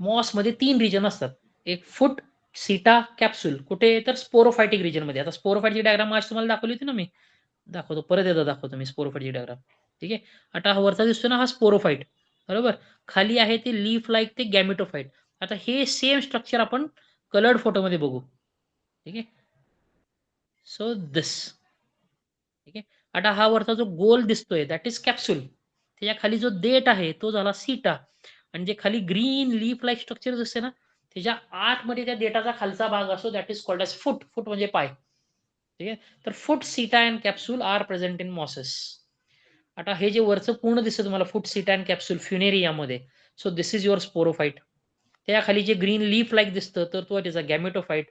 मॉस मध्ये 3 रिजन असतात: एक फुट, सीटा, कॅप्सूल. कुठे? तर स्पोरोफायटिक रिजन मध्ये. आता स्पोरोफायटिक डायग्राम आज तुम्हाला दाखवली होती ना मी, दाखवतो परत एकदा दाखवतो मी स्पोरोफायटिक डायग्राम. ठीक आहे. आता हा वरचा दिसतो ना, हा स्पोरोफाइट. बरोबर. खाली आहे ते लीफ लाईक ते गॅमेटोफाईट. आता हे सेम स्ट्रक्चर आपण कलर्ड फोटोमध्ये बघू. ठीक आहे. सो दिस. ठीक आहे. आता हा वरचा जो गोल दिसतोय दॅट इज कॅप्सूल. त्याच्या खाली जो देठ आहे तो झाला सीटा आणि जे खाली ग्रीन लीफ लाईक स्ट्रक्चर दिसते ना त्याच्या आतमध्ये त्या देठाचा खालचा भाग असतो that is called as foot. Foot म्हणजे पाय. ठीक आहे. तर foot, seta and capsule are present in mosses. आता हे जे वरचं पूर्ण दिसतं तुम्हाला फूट, सीटा अँड कॅप्सूल फ्युनेरियामध्ये. So this is your sporophyte. त्या खाली जे ग्रीन लीफ लाईक दिसतं तर तो त्याचा गॅमेटोफाईट.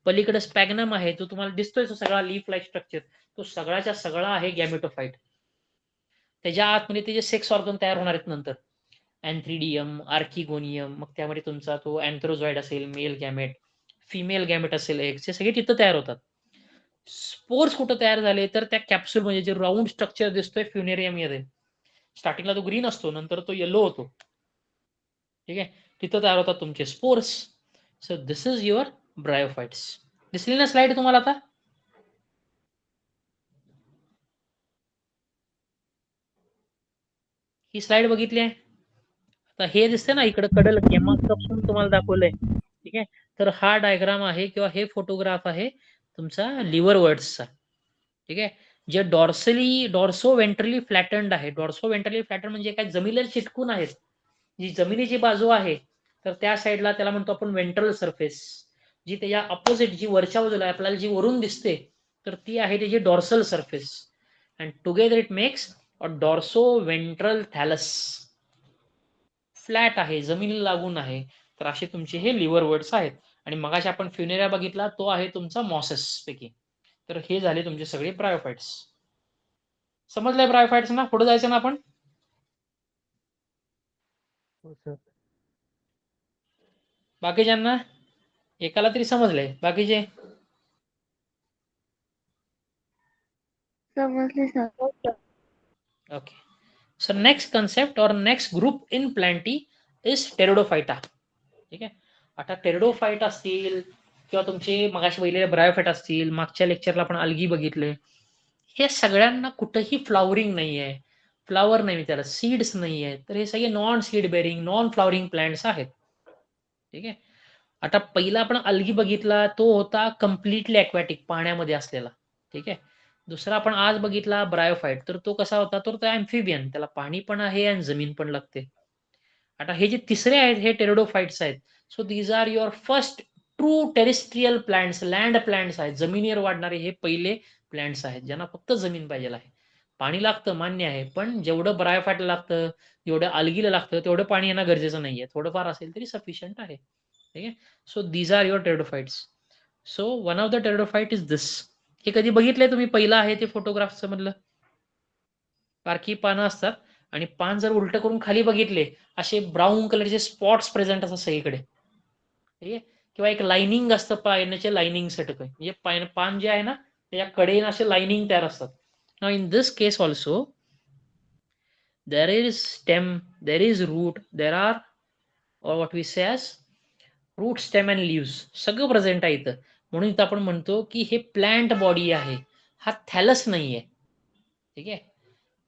पलीकडे स्पॅग्नम आहे जो तुम्हाला दिसतोय तो सगळा लीफ लाईक स्ट्रक्चर तो सगळ्याच्या सगळा आहे गॅमेटोफाईट. त्याच्या आतमध्ये त्याचे सेक्स ऑर्गन तयार होणार आहेत नंतर. अँथ्रिडियम, आर्किगोनियम, मग त्यामध्ये तुमचा तो अँथ्रोझॉइड असेल, मेल गॅमेट, फिमेल गॅमेट असेल, एग्स, हे सगळे तिथं तयार होतात. स्पोर्स कुठं तयार झाले तर त्या कॅप्सूल म्हणजे जे राऊंड स्ट्रक्चर दिसतोय फ्युनेरियम मध्ये. स्टार्टिंगला तो ग्रीन असतो नंतर तो येलो होतो. ठीक आहे. तिथं तयार होतात तुमचे spores. So this is your bryophytes. दिसली ना स्लाइड तुम्हाला आता? ही स्लाइड बघितली आहे? आता हे दिसते ना इकडे कडल गेमास्कपून तुम्हाला दाखवलंय. ठीक आहे. तर हा डायग्राम आहे किंवा हे फोटोग्राफ आहे तुमचा लिव्हर वर्ड्सचा. ठीक आहे. जे डॉर्सो वेंट्रली फ्लॅटन्ड आहे. डॉर्सो वेंट्रली फ्लॅटन म्हणजे काय जमिनीला चिटकून आहेत. जी जमिनीची बाजू आहे तर त्या साईडला त्याला म्हणतो आपण वेंट्रल सरफेस. जी त्याच्या अपोजिट जी वरच्या बाजूला आपल्याला जी वरून दिसते तर ती आहे त्याची dorsal surface. And together it makes a dorso ventral thallus. Flat आहे, जमिनीला लागून आहे. तर असे तुमचे हे लिव्हर वर्ड्स आहेत. आणि मगाशी आपण फ्युनेरिया बघितला तो आहे तुमचा मॉसेस पैकी. तर हे झाले तुमचे सगळे ब्रायोफाइट्स. समजलंय ब्रायोफाइट्स ना? पुढे जायचं ना आपण? हो सर. बाकीच्यांना एकाला तरी समजलंय, बाकीचे? समजले sir. Okay. So next concept or next group in Plantae is Pteridophyta. ठीक आहे. आता टेरिडोफाईट असतील किंवा तुमचे मगाशी बघितलेले ब्रायोफाईट असतील, मागच्या लेक्चरला आपण अल्गी बघितले. हे सगळ्यांना कुठेही फ्लॉवरिंग नाही आहे. फ्लॉवर नाही त्याला, सीड्स नाही आहेत. तर हे सगळे non seed bearing, non flowering plants आहेत. ठीक आहे. आता पहिला आपण अल्गी बघितला तो होता कम्प्लिटली अक्वॅटिक, पाण्यामध्ये असलेला. ठीक आहे. दुसरा आपण आज बघितला ब्रायोफाईट, तर तो कसा होता तर तो अँफिबियन, त्याला पाणी पण आहे आणि जमीन पण लागते. आता हे जे तिसरे आहेत हे टेरिडोफाइट्स आहेत. So these are your first true terrestrial plants, land plants आहेत. जमिनीवर वाढणारे हे पहिले प्लांट्स आहेत ज्यांना फक्त जमीन पाहिजे आहे. पाणी लागतं मान्य आहे, पण जेवढं ब्रायोफाईटला लागतं, जेवढं अल्गीला लागतं तेवढं पाणी येणं गरजेचं नाहीये. थोडंफार असेल तरी सफिशियंट आहे. ठीक आहे. So these are your pteridophytes. So one of the pteridophyte is this. हे कधी बघितलंय तुम्ही? पहिलं आहे ते फोटोग्राफचं मधलं. बारकी पानं असतात आणि पान जर उलट करून खाली बघितले असे ब्राऊन कलरचे स्पॉट्स प्रेझेंट असतात सगळीकडे. ठीक आहे. किंवा एक लाइनिंग असतं पाण्याचे, लाइनिंग सटक म्हणजे पान जे आहे ना त्याच्या कडेने असे लाइनिंग तयार असतात. Now in this case also there is stem, there is root, there are or what we say as root, stem and leaves सगळं प्रेझेंट आहे इथं. म्हणून इथं आपण म्हणतो की हे प्लांट बॉडी आहे, हा थॅलस नाहीये. ठीक आहे.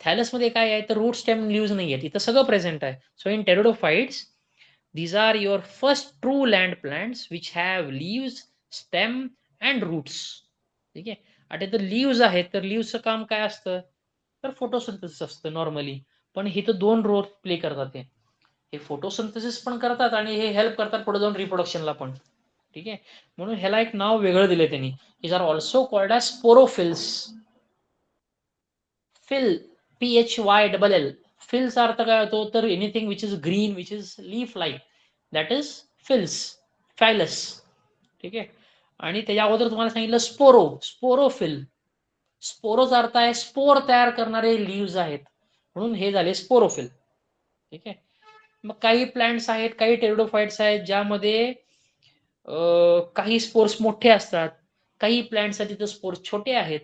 थॅलस मध्ये काय आहे तर रूट, स्टेम, लीव्स नाही आहेत. इथं सगळं प्रेझेंट आहे. So in pteridophytes these are your first true land plants which have leaves, stem and roots. ठीक आहे. आता इथं लीव्स आहेत तर लीव्सचं काम काय असतं तर फोटोसिंथेसिस असतं नॉर्मली. पण हे तर दोन रोल प्ले करतात. हे फोटोसिंथेसिस पण करतात आणि हे हेल्प करतात पुढे जाऊन रिप्रोडक्शनला पण. ठीक आहे. म्हणून ह्याला एक नाव वेगळं दिलंय त्यांनी. these are also called as sporophylls. Phyll, PHYLL. फिल्सचा अर्थ काय होतो तर anything which is green, which is leaf like, that is phylls, phyllous. ठीक आहे. आणि त्याच्या अगोदर तुम्हाला सांगितलं स्पोरो, स्पोरोफिल. स्पोरोचा अर्थ आहे स्पोर तयार करणारे लीव्स आहेत, म्हणून हे झाले स्पोरोफिल. ठीक आहे. मग काही प्लांट्स आहेत, काही टेरिडोफाइट्स आहेत ज्यामध्ये काही स्पोर्स मोठे असतात, काही प्लांट्स तिथे स्पोर्स छोटे आहेत.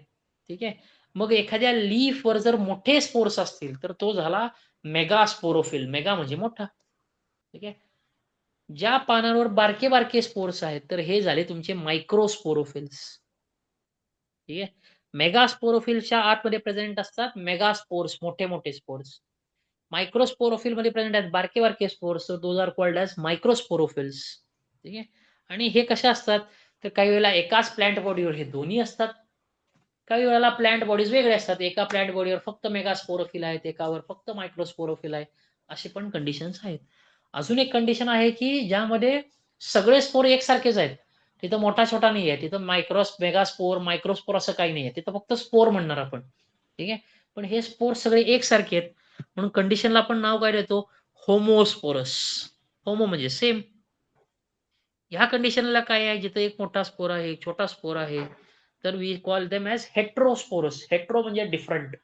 ठीक आहे. मग एखाद्या लीफ वर जर मोठे स्पोर्स असतील तर तो झाला मेगा स्पोरोफिल. मेगा म्हणजे मोठा. ठीक आहे. ज्या पानांवर बारके बारके स्पोर्स आहेत तर हे झाले तुमचे मायक्रोस्पोरोफिल्स. ठीक आहे. मेगा स्पोरोफिल्सच्या आतमध्ये प्रेझेंट असतात मेगा स्पोर्स, मोठे मोठे स्पोर्स. मायक्रोस्पोरोफिल मध्ये प्रेझेंट आहेत बारके बारके spores, those are called as microsporophylls. ठीक आहे. आणि हे कशा असतात तर काही वेळेला एकाच प्लांट बॉडीवर हे दोन्ही असतात, काही वेळेला प्लांट बॉडीज वेगळे असतात, एका प्लांट बॉडीवर फक्त मेगास्पोरोफिल आहेत, एकावर फक्त मायक्रोस्पोरोफिल आहे, असे पण कंडिशन्स आहेत. अजून एक कंडिशन आहे की ज्यामध्ये सगळे स्पोर एकसारखेच आहेत, तिथं मोठा छोटा नाही आहे, तिथं मेगास्पोर मायक्रोस्पोर असं काही नाही आहे, तिथं फक्त स्पोर म्हणणार आपण. ठीक आहे. पण हे स्पोर सगळे एकसारखे आहेत म्हणून कंडिशनला आपण नाव काय देतो, होमोस्पोरस. होमो म्हणजे सेम. ह्या कंडिशनला काय आहे, जिथे एक मोठा स्पोर आहे एक छोटा स्पोर आहे, तर we call them as heterosporous. Hetero म्हणजे different.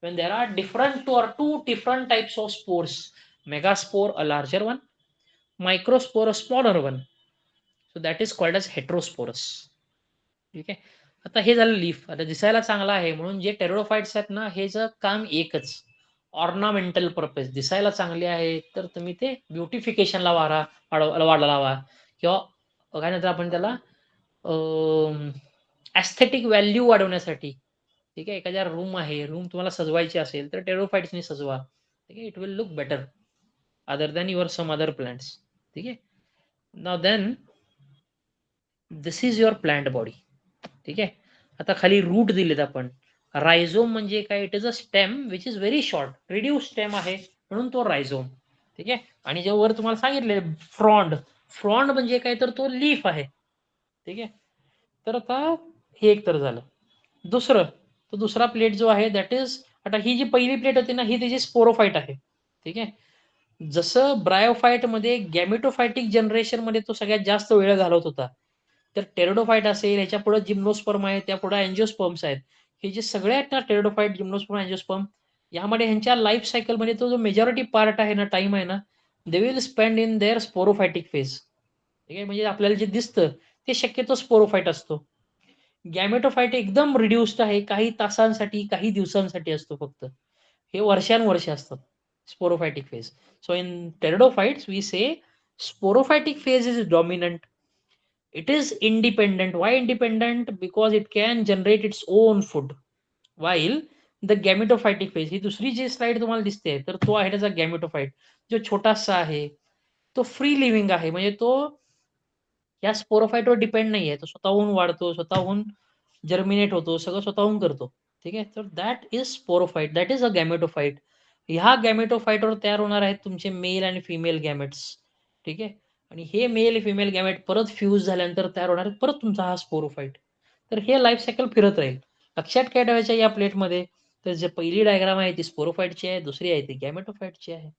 when there are two different types of spores, megaspore a larger one, microspore a smaller one, so that is called as heterosporous. ठीक आहे. आता हे झालं लीफ. आता दिसायला चांगला आहे म्हणून जे टेरोडोफाइट्स आहेत ना, हे जर काम एकच ऑर्नामेंटल पर्पज, दिसायला चांगले आहे तर तुम्ही ते ब्युटिफिकेशनला वाढ लावा किंवा काय म्हणतात आपण त्याला ॲस्थेटिक व्हॅल्यू वाढवण्यासाठी. ठीक आहे. एखाद्या रूम आहे, रूम तुम्हाला सजवायची असेल तर टेरोफाइट्सनी सजवा. ठीक आहे. It will look better other than your some other plants. ठीक आहे. Now then this is your plant body. ठीक आहे. आता खाली रूट दिलेत आपण. रायझोम म्हणजे काय, it is a stem which is very short, reduce stem आहे म्हणून तो रायझोम. ठीक आहे. आणि जे वर तुम्हाला सांगितले फ्रॉन्ड, फ्रॉन्ड म्हणजे काय तर तो लीफ आहे. ठीक आहे. तर आता हे एक तर झालं. दुसरं, तो दुसरा प्लेट जो आहे दॅट इज, आता ही जी पहिली प्लेट होती ना ही त्याची स्पोरोफाइट आहे. ठीक आहे. जसं ब्रायोफाइट मध्ये गॅमेटोफायटिक जनरेशन मध्ये तो सगळ्यात जास्त वेळ घालवत होता, तर टेरोडोफाइट असेल, ह्याच्या पुढे जिम्नोस्पर्म आहे, त्या पुढे अँजिओस्पर्म्स आहेत. हे जे सगळे आहेत ना टेरोडोफाइट, जिम्नोस्पर्म, अँजिओस्पर्म, यामध्ये ह्यांच्या लाईफ सायकल मध्ये तो जो मेजॉरिटी पार्ट आहे ना, टाइम आहे ना, they will spend in their sporophytic phase. ठीक आहे. म्हणजे आपल्याला जे दिसतं ते शक्यतो स्पोरोफाइट असतो. गॅमेटोफाइट एकदम रिड्युस्ड आहे, काही तासांसाठी काही दिवसांसाठी असतो फक्त, हे वर्षानुवर्षे असतात sporophytic phase. So in pteridophytes we say sporophytic phase is dominant. It is independent. Why independent? Because it can generate its own food. While the gametophytic phase, ही दुसरी जी स्लाइड तुम्हाला दिसते तर तो आहे त्याचा गॅमेटोफाइट, जो छोटासा आहे, तो फ्री लिव्हिंग आहे, म्हणजे तो या स्पोरोफाइटवर डिपेंड नाही आहे, तो स्वतःहून वाढतो, स्वतःहून जर्मिनेट होतो, सगळं स्वतःहून करतो. ठीक आहे. तर that is sporophyte, that is a gametophyte. ह्या गॅमेटोफाइटवर तयार होणार आहेत तुमचे मेल आणि फिमेल गॅमेट्स. ठीक आहे. आणि हे मेल फिमेल गॅमेट परत फ्यूज झाल्यानंतर तयार होणार आहेत परत तुमचा हा स्पोरोफाइट. तर हे लाईफ सायकल फिरत राहील. लक्षात काय ठेवायचं या प्लेटमध्ये, तर जे पहिली डायग्राम आहे ती स्पोरोफाइटची आहे, दुसरी आहे ती गॅमेटोफाइटची आहे.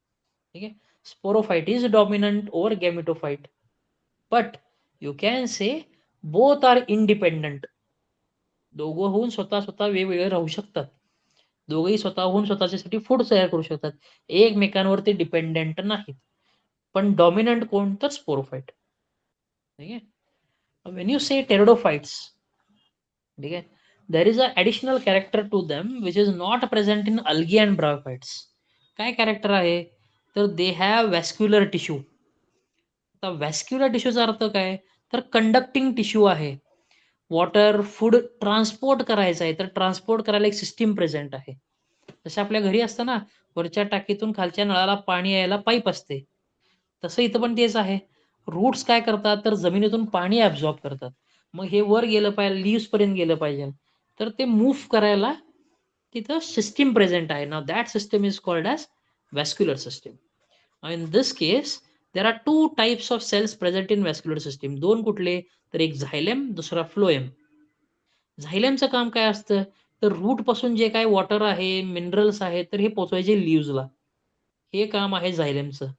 ठीक आहे. Sporophyte is dominant over gametophyte, but you can say both are independent. दोघं होऊन स्वतः वेगवेगळे राहू शकतात, दोघेही स्वतःहून स्वतःच्यासाठी फूड तयार करू शकतात, एकमेकांवरती डिपेंडेंट नाहीत. पण डॉमिनंट कोण, तर स्पोरोफाइट. ठीक आहे. व्हेन यू से टेरिडोफाइट्स, ठीक आहे, there is a additional character to them which is not present in algae and bryophytes. काय कॅरेक्टर आहे, तर दे हॅव व्हॅस्क्युलर टिश्यू. आता व्हॅस्क्युलर टिश्यूचा अर्थ काय, तर कंडक्टिंग टिश्यू आहे. वॉटर फूड ट्रान्सपोर्ट करायचं आहे तर ट्रान्सपोर्ट करायला एक सिस्टीम प्रेझेंट आहे. जसं आपल्या घरी असतं ना, वरच्या टाकीतून खालच्या नळाला पाणी यायला पाईप असते, तसं इथं पण तेच आहे. रूट्स काय करतात, तर जमिनीतून पाणी ऍब्झॉर्ब करतात, मग हे वर गेलं पाहिजे, लीव्स पर्यंत गेलं पाहिजे, तर ते मूव्ह करायला तिथं सिस्टीम प्रेझेंट आहे. नाव that system is called as vascular system. In this case there are two types of cells present in vascular system. दोन कुठले, तर एक झायलेम, दुसरा फ्लोएम. झायलेमचं काम काय असतं, तर रूट पासून जे काय वॉटर आहे, मिनरल्स आहेत, तर हे पोचवायचे लीव्हजला, हे काम आहे झायलेमचं.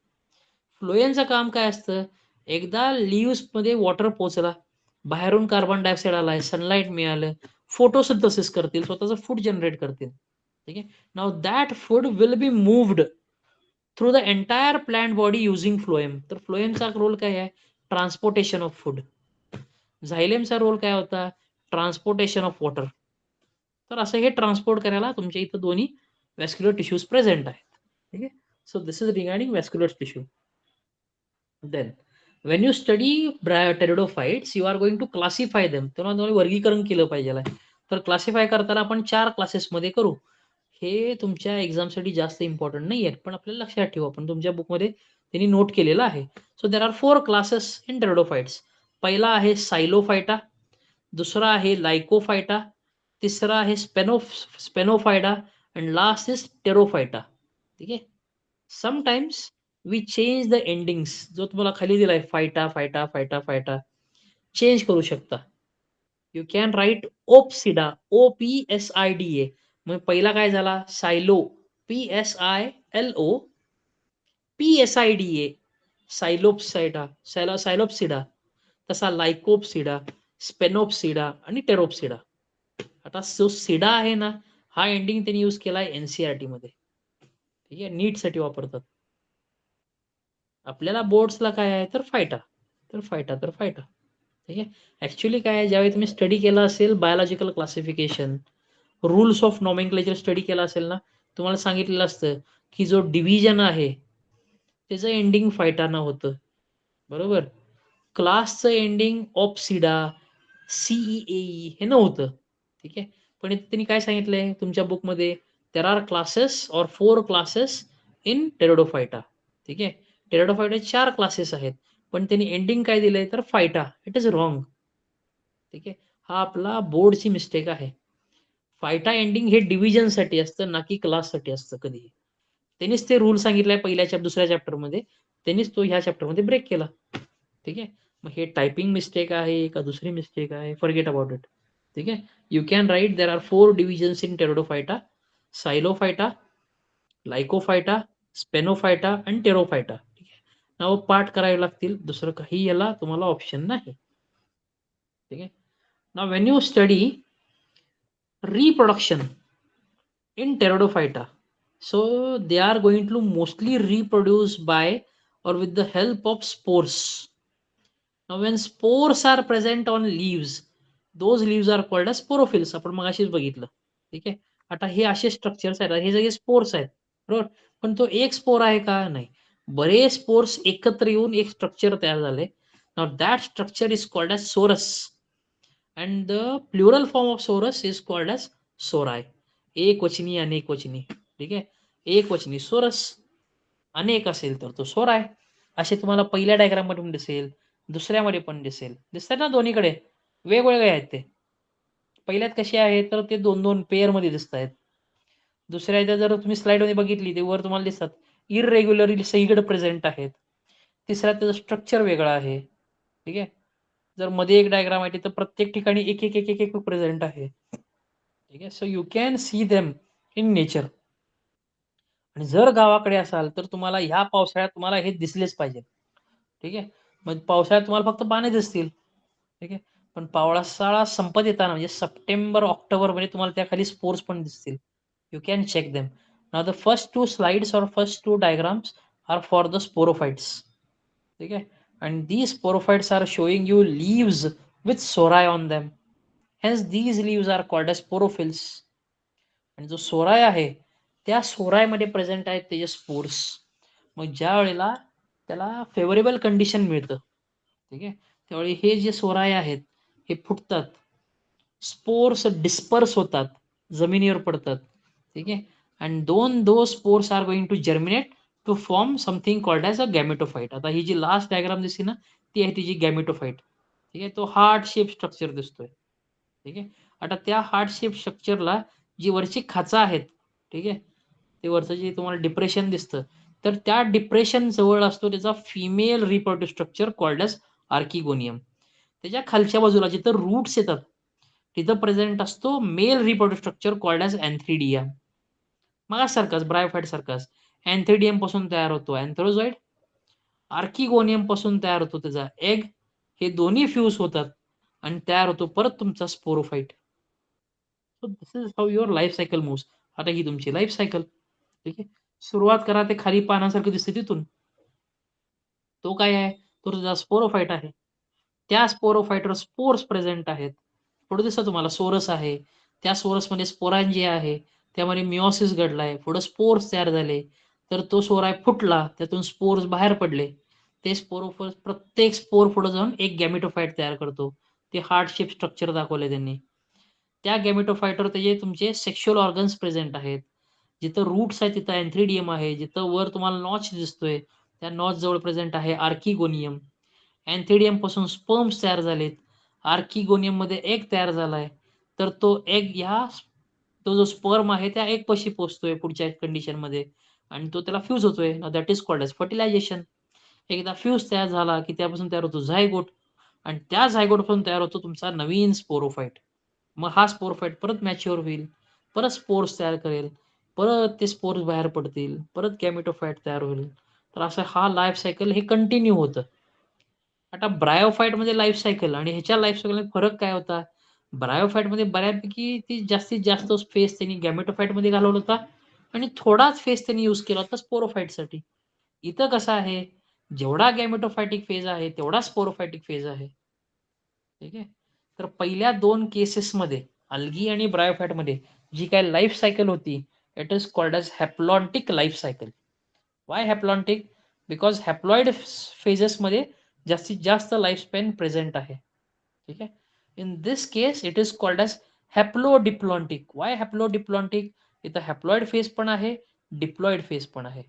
फ्लोएमचं काम काय असतं, एकदा लीव्स मध्ये वॉटर पोचला, बाहेरून कार्बन डायऑक्साईड आलाय, सनलाईट मिळालं, फोटोसिंथेसिस करतील, स्वतःचं फूड जनरेट करतील. ठीक आहे. Now that food will be moved through the entire plant body using phloem. तर फ्लोएमचा रोल काय आहे, ट्रान्सपोर्टेशन ऑफ फूड. झायलेमचा रोल काय होता, ट्रान्सपोर्टेशन ऑफ वॉटर. तर असं हे ट्रान्सपोर्ट करायला तुमच्या इथं दोन्ही व्हॅस्क्युलर टिश्यूज प्रेझेंट आहेत. ठीक आहे. So this is regarding vascular tissue. Then when you study pteridophytes you are going to classify them. तेव्हा तुम्हाला वर्गीकरण केलं पाहिजे. तर क्लासिफाय करताना आपण 4 क्लासेसमध्ये करू. हे तुमच्या एक्झामसाठी जास्त इम्पॉर्टंट नाही आहेत, पण आपल्याला लक्षात ठेवा. पण तुमच्या बुकमध्ये त्यांनी नोट केलेलं आहे. So there are 4 classes in pteridophytes. पहिला आहे सायलोफायटा, दुसरा आहे लायकोफायटा, तिसरा आहे Sphenophyta and last is Pterophyta. ठीक आहे. Sometimes we change the endings. जो तुम्हाला खाली दिलाय फायटा फायटा फायटा फायटा, चेंज करू शकता. You can write opsida, OPSIDA. मग पहिला काय झाला सायलो, PSILO, PSIDA, सायलोप्सिडा, सायलोप्सिडा. तसा लायकोप्सिडा, स्पेनोप्सिडा आणि टेरोप्सिडा. आता जो सिडा आहे ना, हा एंडिंग त्यांनी यूज केलाय NCERT मध्ये. ठीक आहे, नीट साठी वापरतात. आपल्याला बोर्ड्सला काय आहे तर फायटा, तर फायटा, तर फायटा. ठीक आहे. ऍक्च्युली काय आहे, ज्यावेळी तुम्ही स्टडी केला असेल biological classification, rules of nomenclature study केला असेल ना, तुम्हाला सांगितलेलं असतं की जो डिव्हिजन आहे त्याचं एंडिंग फायटानं होतं. बरोबर. क्लासचं एंडिंग ऑप्सिडा, CEAE हे नव्हतं. ठीक आहे. पण इथे त्यांनी काय सांगितलंय तुमच्या बुकमध्ये, देर आर क्लासेस और 4 क्लासेस इन टेरिडोफायटा. ठीक आहे. टेरिडोफायटा 4 क्लासेस आहेत, पण त्यांनी एंडिंग काय दिलंय तर फायटा. It is wrong. ठीक आहे. हा आपला बोर्डची मिस्टेक आहे. फायटा एंडिंग हे डिव्हिजनसाठी असतं, ना की क्लाससाठी असतं कधीही. त्यांनीच ते रूल सांगितलाय पहिल्या दुसऱ्या चॅप्टरमध्ये, त्यांनीच तो ह्या चॅप्टरमध्ये ब्रेक केला. ठीक आहे. मग हे टायपिंग मिस्टेक आहे का दुसरी मिस्टेक आहे, फॉरगेट अबाउट इट. ठीक आहे. You can write there are 4 divisions in pteridophyta: psilophyta, lycophyta, sphenophyta आणि टेरोफायटा. ठीक आहे. नाव पाठ करावे लागतील, दुसरं काही याला तुम्हाला ऑप्शन नाही. ठीक आहे. नाव when you study reproduction in Pteridophyta, so they are going to mostly reproduce by or with the help of spores. Now when spores are present on leaves, those leaves are called as sporophylls. आपण मगाशीच बघितलं. ठीक आहे. आता हे असे structures आहेत, हे सगळे स्पोर्स आहेत. बरोबर. पण तो एक स्पोर आहे का, नाही. बरेच स्पोर्स एकत्र येऊन एक स्ट्रक्चर तयार झाले. Now that structure is called as sorus. and the plural form of sorus is called as sori. एक वचनी अनेक वचनी. ठीक आहे. एक वचनी सोरस, अनेक असेल तर तो सोराय. असे तुम्हाला पहिल्या डायग्राम मध्ये पण दिसेल, दुसऱ्यामध्ये पण दिसेल. दिसतात ना दोन्हीकडे, वेगवेगळे आहेत ते. पहिल्यात कसे आहेत तर ते 2-2 पेअर मध्ये दिसत आहेत. दुसऱ्या इथे जर तुम्ही स्लाइड मध्ये बघितली, ते वर तुम्हाला दिसतात इररेग्युलरली सगळीकडे प्रेझेंट आहेत. तिसऱ्यात त्याचं स्ट्रक्चर वेगळं आहे. ठीक आहे. जर मध्ये एक डायग्राम आहे तर प्रत्येक ठिकाणी एक एक एक एक एक प्रेझेंट आहे. ठीक आहे. So you can see them in nature. आणि जर गावाकडे असाल तर तुम्हाला ह्या पावसाळ्यात तुम्हाला हे दिसलेच पाहिजे. ठीक आहे. मग पावसाळ्यात तुम्हाला फक्त पाणी दिसतील. ठीक आहे. पण पावसाळा संपत येताना म्हणजे सप्टेंबर ऑक्टोबर मध्ये तुम्हाला त्या खाली स्पोर्स पण दिसतील. You can check them. Now the first 2 slides और first 2 diagrams are for the sporophytes. ठीक आहे. And these sporophytes are showing you leaves with sori on them. Hence these leaves are called as sporophylls. आणि जो सोराय आहे त्या सोराय मध्ये present आहेत त्याचे स्पोर्स. मग ज्या वेळेला त्याला फेवरेबल कंडिशन मिळतं, ठीक आहे, त्यावेळी हे जे सोराय आहेत हे फुटतात, स्पोर्स डिस्पर्स होतात, जमिनीवर पडतात. ठीक आहे. And those spores are going to germinate to form something called as a gametophyte. आता ही जी लास्ट डायग्राम दिसते ना, ती आहे तिची गॅमेटोफाइट. ठीक आहे. तो हार्ट शेप स्ट्रक्चर दिसतोय. ठीक आहे. आता त्या हार्ट शेप स्ट्रक्चरला जी वरची खाचा आहेत, ठीक आहे, ते वरचं जे तुम्हाला डिप्रेशन दिसतं, तर त्या डिप्रेशन जवळ असतो त्याचा female reproductive structure called as archegonium. त्याच्या खालच्या बाजूला जिथं रूट्स येतात तिथं प्रेझेंट असतो male reproductive structure called as antheridium. मग सारखाच ब्रायोफाइट सारखाच अँथ्रिडियम पासून तयार होतो अँथ्रोझॉइड, आर्किगोनियम पासून तयार होतो त्याचा एग. हे दोन्ही फ्यूज होतात आणि तयार होतो परत तुमचा sporophyte. So this is how your life cycle moves. आता ही तुमची लाईफ सायकल. ठीक आहे. सुरुवात करा ते खाली पानासारखं दिसते तिथून. तो काय आहे, तो तुझा स्पोरोफाइट आहे. त्या स्पोरोफाइटवर स्पोर्स प्रेझेंट आहेत. पुढे दिसतं तुम्हाला सोरस आहे, त्या सोरसमध्ये स्पोरांजिया आहे, त्यामध्ये मिओसिस घडलाय, पुढे स्पोर्स तयार झाले, तर तो सोराय फुटला, त्यातून स्पोर्स बाहेर पडले. ते स्पोरोफोर्स प्रत्येक स्पोर पुढे जाऊन एक गॅमेटोफाइट तयार करतो. ते हार्ट शेप स्ट्रक्चर दाखवले त्यांनी. त्या गॅमेटोफाइटवर त्याचे तुमचे सेक्शुअल ऑर्गन्स प्रेझेंट आहेत. जिथं रूट्स आहे तिथं अँथ्रिडियम आहे, जिथं वर तुम्हाला नॉच दिसतोय त्या नॉच जवळ प्रेझेंट आहे आर्किगोनियम. अँथ्रिडियम पासून स्पर्म्स तयार झालेत, आर्किगोनियम मध्ये एग तयार झालाय, तर तो एग तो जो स्पर्म आहे त्या एग पशी पोचतोय पुढच्या कंडिशन मध्ये आणि तो त्याला फ्यूज होतोय. That is called as fertilization. एकदा फ्यूज तयार झाला की त्यापासून तयार होतो झायगोट आणि त्या झायगोट पासून तयार होतो तुमचा नवीन स्पोरोफाइट. मग हा स्पोरोफाइट परत मॅच्युअर होईल, परत स्पोर्स तयार करेल, परत ते स्पोर्स बाहेर पडतील, परत गॅमेटोफाइट तयार होईल. तर असं हा लाईफ सायकल हे कंटिन्यू होतं. आता ब्रायोफाइट मध्ये लाईफ सायकल आणि ह्याच्या लाईफ सायकल मध्ये फरक काय होता? ब्रायोफाइट मध्ये बऱ्यापैकी ती जास्तीत जास्त फेस त्यांनी गॅमेटोफाइट मध्ये घालवला होता आणि थोडाच फेस त्यांनी यूज केला होता स्पोरोफाइट साठी. इथं कसं आहे, जेवढा गॅमेटोफायटिक फेज आहे तेवढा स्पोरोफायटिक फेज आहे. ठीक आहे. तर पहिल्या 2 केसेसमध्ये अल्गी आणि ब्रायोफाइट मध्ये जी काय लाईफ सायकल होती, it is called as haplontic life cycle. Why haplontic? Because haploid फेजेसमध्ये जास्तीत जास्त लाईफ स्पॅन प्रेझेंट आहे. ठीक आहे. In this case it is called as haplodiplontic. Why haplodiplontic? इथं हॅप्लॉइड फेज पण आहे, डिप्लॉइड फेज पण आहे.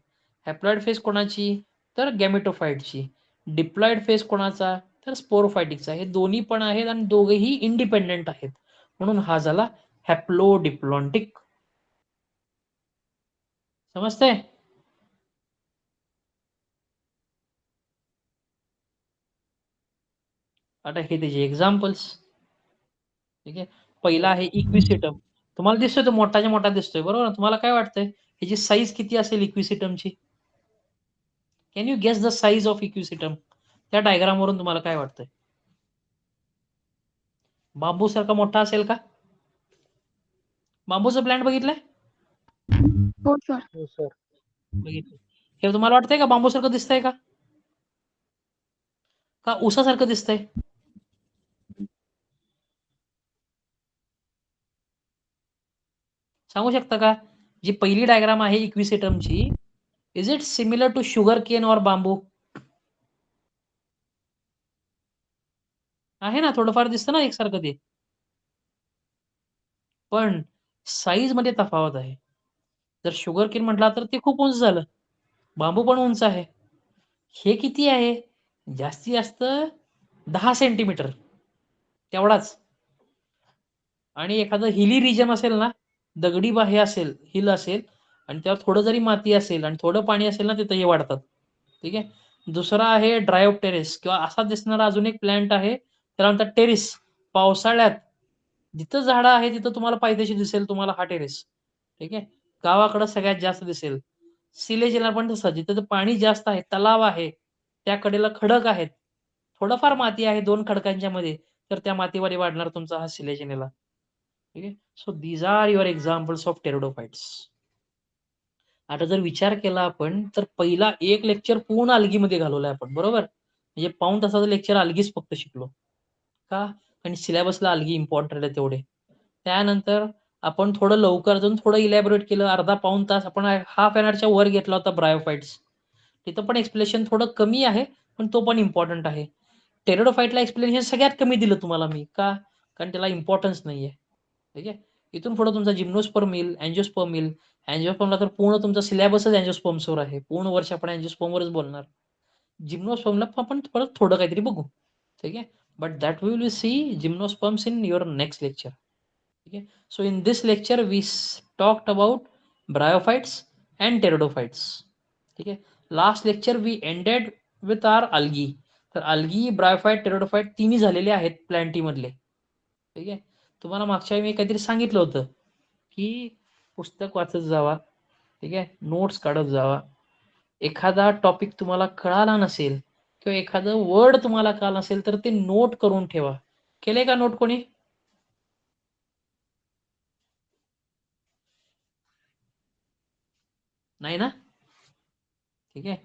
हॅप्लॉइड फेज कोणाची? तर गॅमेटोफाइटची. डिप्लॉइड फेज कोणाचा? तर स्पोरोफायटिकचा. हे दोन्ही पण आहेत आणि दोघेही इंडिपेंडेंट आहेत, म्हणून हा झाला हॅप्लोडिप्लॉन्टिक. समजतंय? आता हे त्याचे एक्झाम्पल्स. ठीक आहे. पहिला आहे इक्विसिटम. तुम्हाला दिसतोय तो मोठाच्या मोठा दिसतोय, बरोबर? तुम्हाला काय वाटतंय ह्याची साईज किती असेल इक्विसिटमची? Can you guess the size of equisetum? त्या डायग्राम वरून तुम्हाला काय वाटतंय? बांबू सारखा मोठा असेल का? बांबूचं प्लांट बघितलंय? हो सर. हो सर. बघितलं. हे तुम्हाला वाटतंय का बांबू सारखं दिसतंय का? का उसासारखं दिसतंय? सांगू शकता का? जी पहिली डायग्राम आहे इक्विसिटमची, is it similar to sugar cane और बांबू? आहे ना, थोडंफार दिसतं ना एकसारखं ते. पण साईज मध्ये तफावत आहे. जर शुगर केन म्हटला तर ते खूप उंच झालं, बांबू पण उंच आहे. हे किती आहे? जास्तीत जास्त 10 सेंटीमीटर, तेवढाच. आणि एखादं हिली रिजन असेल ना, दगडी हे असेल, हिल असेल आणि त्यावर थोडं जरी माती असेल आणि थोडं पाणी असेल ना, तिथं हे वाढतात. ठीक आहे. दुसरा आहे ड्रायऑफ टेरेस किंवा असा दिसणारा अजून एक प्लांट आहे, त्याला म्हणतात टेरेस. पावसाळ्यात जिथं झाडं आहे तिथं तुम्हाला पायथ्याशी दिसेल तुम्हाला हा टेरेस. ठीक आहे. गावाकडं सगळ्यात जास्त दिसेल. सिलेजेला पण तसं, जिथं पाणी जास्त आहे, तलाव आहे, त्या कडेला खडक आहेत, थोडंफार माती आहे 2 खडकांच्या मध्ये, तर त्या मातीमध्ये वाढणार तुमचा हा सिलेजेनेला. ठीक आहे. So these are your examples of pteridophytes. आता जर विचार केला आपण तर पहिला एक लेक्चर पूर्ण अल्गीमध्ये घालवलाय आपण, बरोबर? म्हणजे पाऊण तासाचं लेक्चर अल्गीच फक्त शिकलो. का? कारण सिलेबसला अल्गी इम्पॉर्टंट आहे तेवढे. त्यानंतर आपण थोडं लवकर जाऊन थोडं इलॅबोरेट केलं, अर्धा पाऊण तास आपण हाफ एन आवरच्या वर घेतला होता ब्रायोफाइट्स. तिथं पण एक्सप्लेनेशन थोडं कमी आहे, पण तो पण इम्पॉर्टंट आहे. टेरिडोफाइटला एक्सप्लेनेशन सगळ्यात कमी दिलं तुम्हाला मी. का? कारण त्याला इम्पॉर्टन्स नाहीये. ठीक आहे. इथून पुढे तुमचा जिम्नोस्पर्म येईल, अँजिओस्पर्म येईल. अँजिओस्पर्मला तर पूर्ण तुमचा सिलेबसच अँजिओस्पर्म्सवर आहे. पूर्ण वर्ष आपण अँजिओस्पर्मवरच बोलणार. जिम्नोस्पर्मला आपण परत थोडं काहीतरी बघू. ठीक आहे. But that we will see gymnosperms in your next lecture. ठीक आहे. So in this lecture we talked about bryophytes and pteridophytes. ठीक आहे. Last lecture we ended with our algae. तर अल्गी, ब्रायोफाइट, टेरिडोफाइट तिन्ही झालेले आहेत प्लॅन्टी मधले. ठीक आहे. तुम्हाला मागच्या वेळी मी काहीतरी सांगितलं होतं की पुस्तक वाचत जावा. ठीक आहे. नोट्स काढत जावा. एखादा टॉपिक तुम्हाला कळाला नसेल किंवा एखादं वर्ड तुम्हाला कळालं नसेल तर ते नोट करून ठेवा. केले का नोट कोणी? नाही ना? ठीक आहे.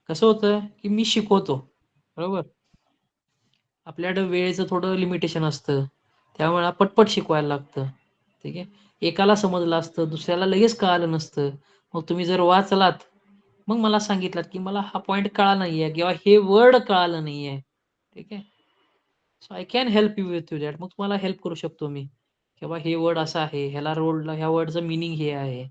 कसं होतं की मी शिकवतो, बरोबर? आपल्याकडे वेळेचं थोडं लिमिटेशन असतं, त्यामुळे पटपट शिकवायला लागतं. ठीक आहे. एकाला समजलं असतं, दुसऱ्याला लगेच कळालं नसतं. मग तुम्ही जर वाचलात, मग मला सांगितलं की मला हा पॉइंट कळाला नाहीये किंवा हे वर्ड कळालं नाहीये. ठीक आहे. So I can help you with that. मग तुम्हाला हेल्प करू शकतो मी, किंवा हे वर्ड असं आहे, ह्याला ह्या वर्डचं मिनिंग हे आहे,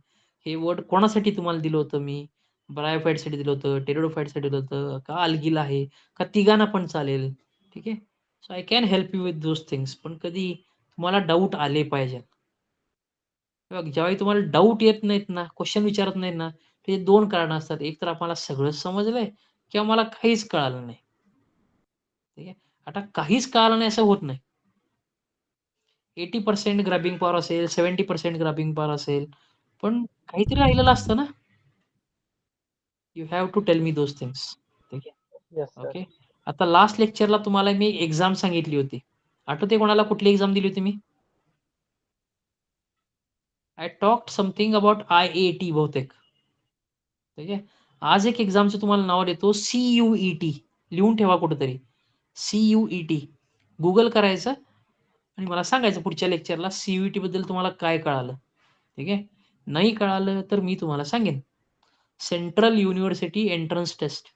हे वर्ड कोणासाठी तुम्हाला दिलं होतं मी? ब्रायोफाइटसाठी दिलं होतं, टेरिडोफाइटसाठी दिलं होतं, का अल्गील आहे, का तिघांना पण चालेल. ठीक आहे. So I can help you with those things. पण कधी तुम्हाला डाऊट आले पाहिजेत. बघा, ज्यावेळी तुम्हाला डाऊट येत नाहीत ना, क्वेश्चन विचारत नाहीत ना, ते 2 कारणं असतात. एक तर आम्हाला सगळंच समजलंय किंवा मला काहीच कळालं नाही. ठीक आहे. आता काहीच कळालं नाही असं होत नाही. 80% ग्रॅबिंग पॉवर असेल, 70% ग्रॅबिंग पॉवर असेल, पण काहीतरी राहिलेलं असतं ना. You have to tell me those things. ठीक आहे. Yes sir. ओके. आता लास्ट लेक्चरला तुम्हाला मी एक्झाम सांगितली होती. आठवते कोणाला कुठली एक्झाम दिली होती मी? I talked something about IAT बहुतेक. ठीक आहे. आज एक एक्झामचं तुम्हाला नाव देतो, CUET. लिहून ठेवा कुठेतरी. CUET. गुगल करायचं आणि मला सांगायचं पुढच्या लेक्चरला CUET बद्दल तुम्हाला काय कळालं. ठीक आहे. नाही कळालं तर मी तुम्हाला सांगेन. Central university entrance test.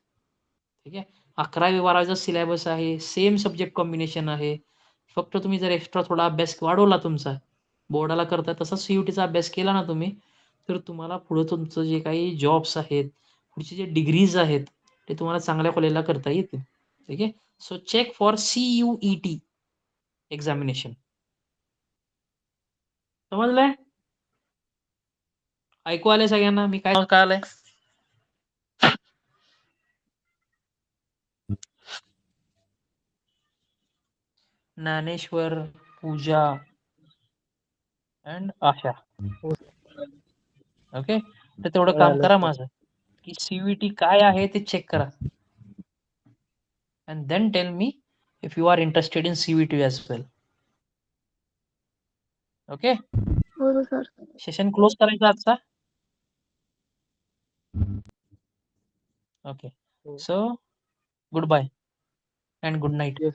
ठीक आहे. 11वी-12वीचा सिलेबस आहे. सेम सब्जेक्ट कॉम्बिनेशन आहे. फक्त तुम्ही जर एक्स्ट्रा थोडा अभ्यास वाढवला तुमचा, बोर्डाला करता तसा CUETचा अभ्यास केला ना तुम्ही, तर तुम्हाला पुढे तुमचं जे काही जॉब्स आहेत, पुढचे जे डिग्रीज आहेत, ते तुम्हाला चांगल्या कॉलेजला करता येतील. ठीक आहे. So check for CUET examination. समजलंय? ऐकू आलंय सगळ्यांना मी काय कळालंय? ज्ञानेश्वर, पूजा अँड आशा. ओके. तर तेवढं काम कळालं करा सर. माझं, की CUET काय आहे ते चेक करा. And then tell me if you are interested in CUET as well. Okay. हो सर. सेशन क्लोज करायचा आजचा. ओके. हो. So goodbye and good night. Yes.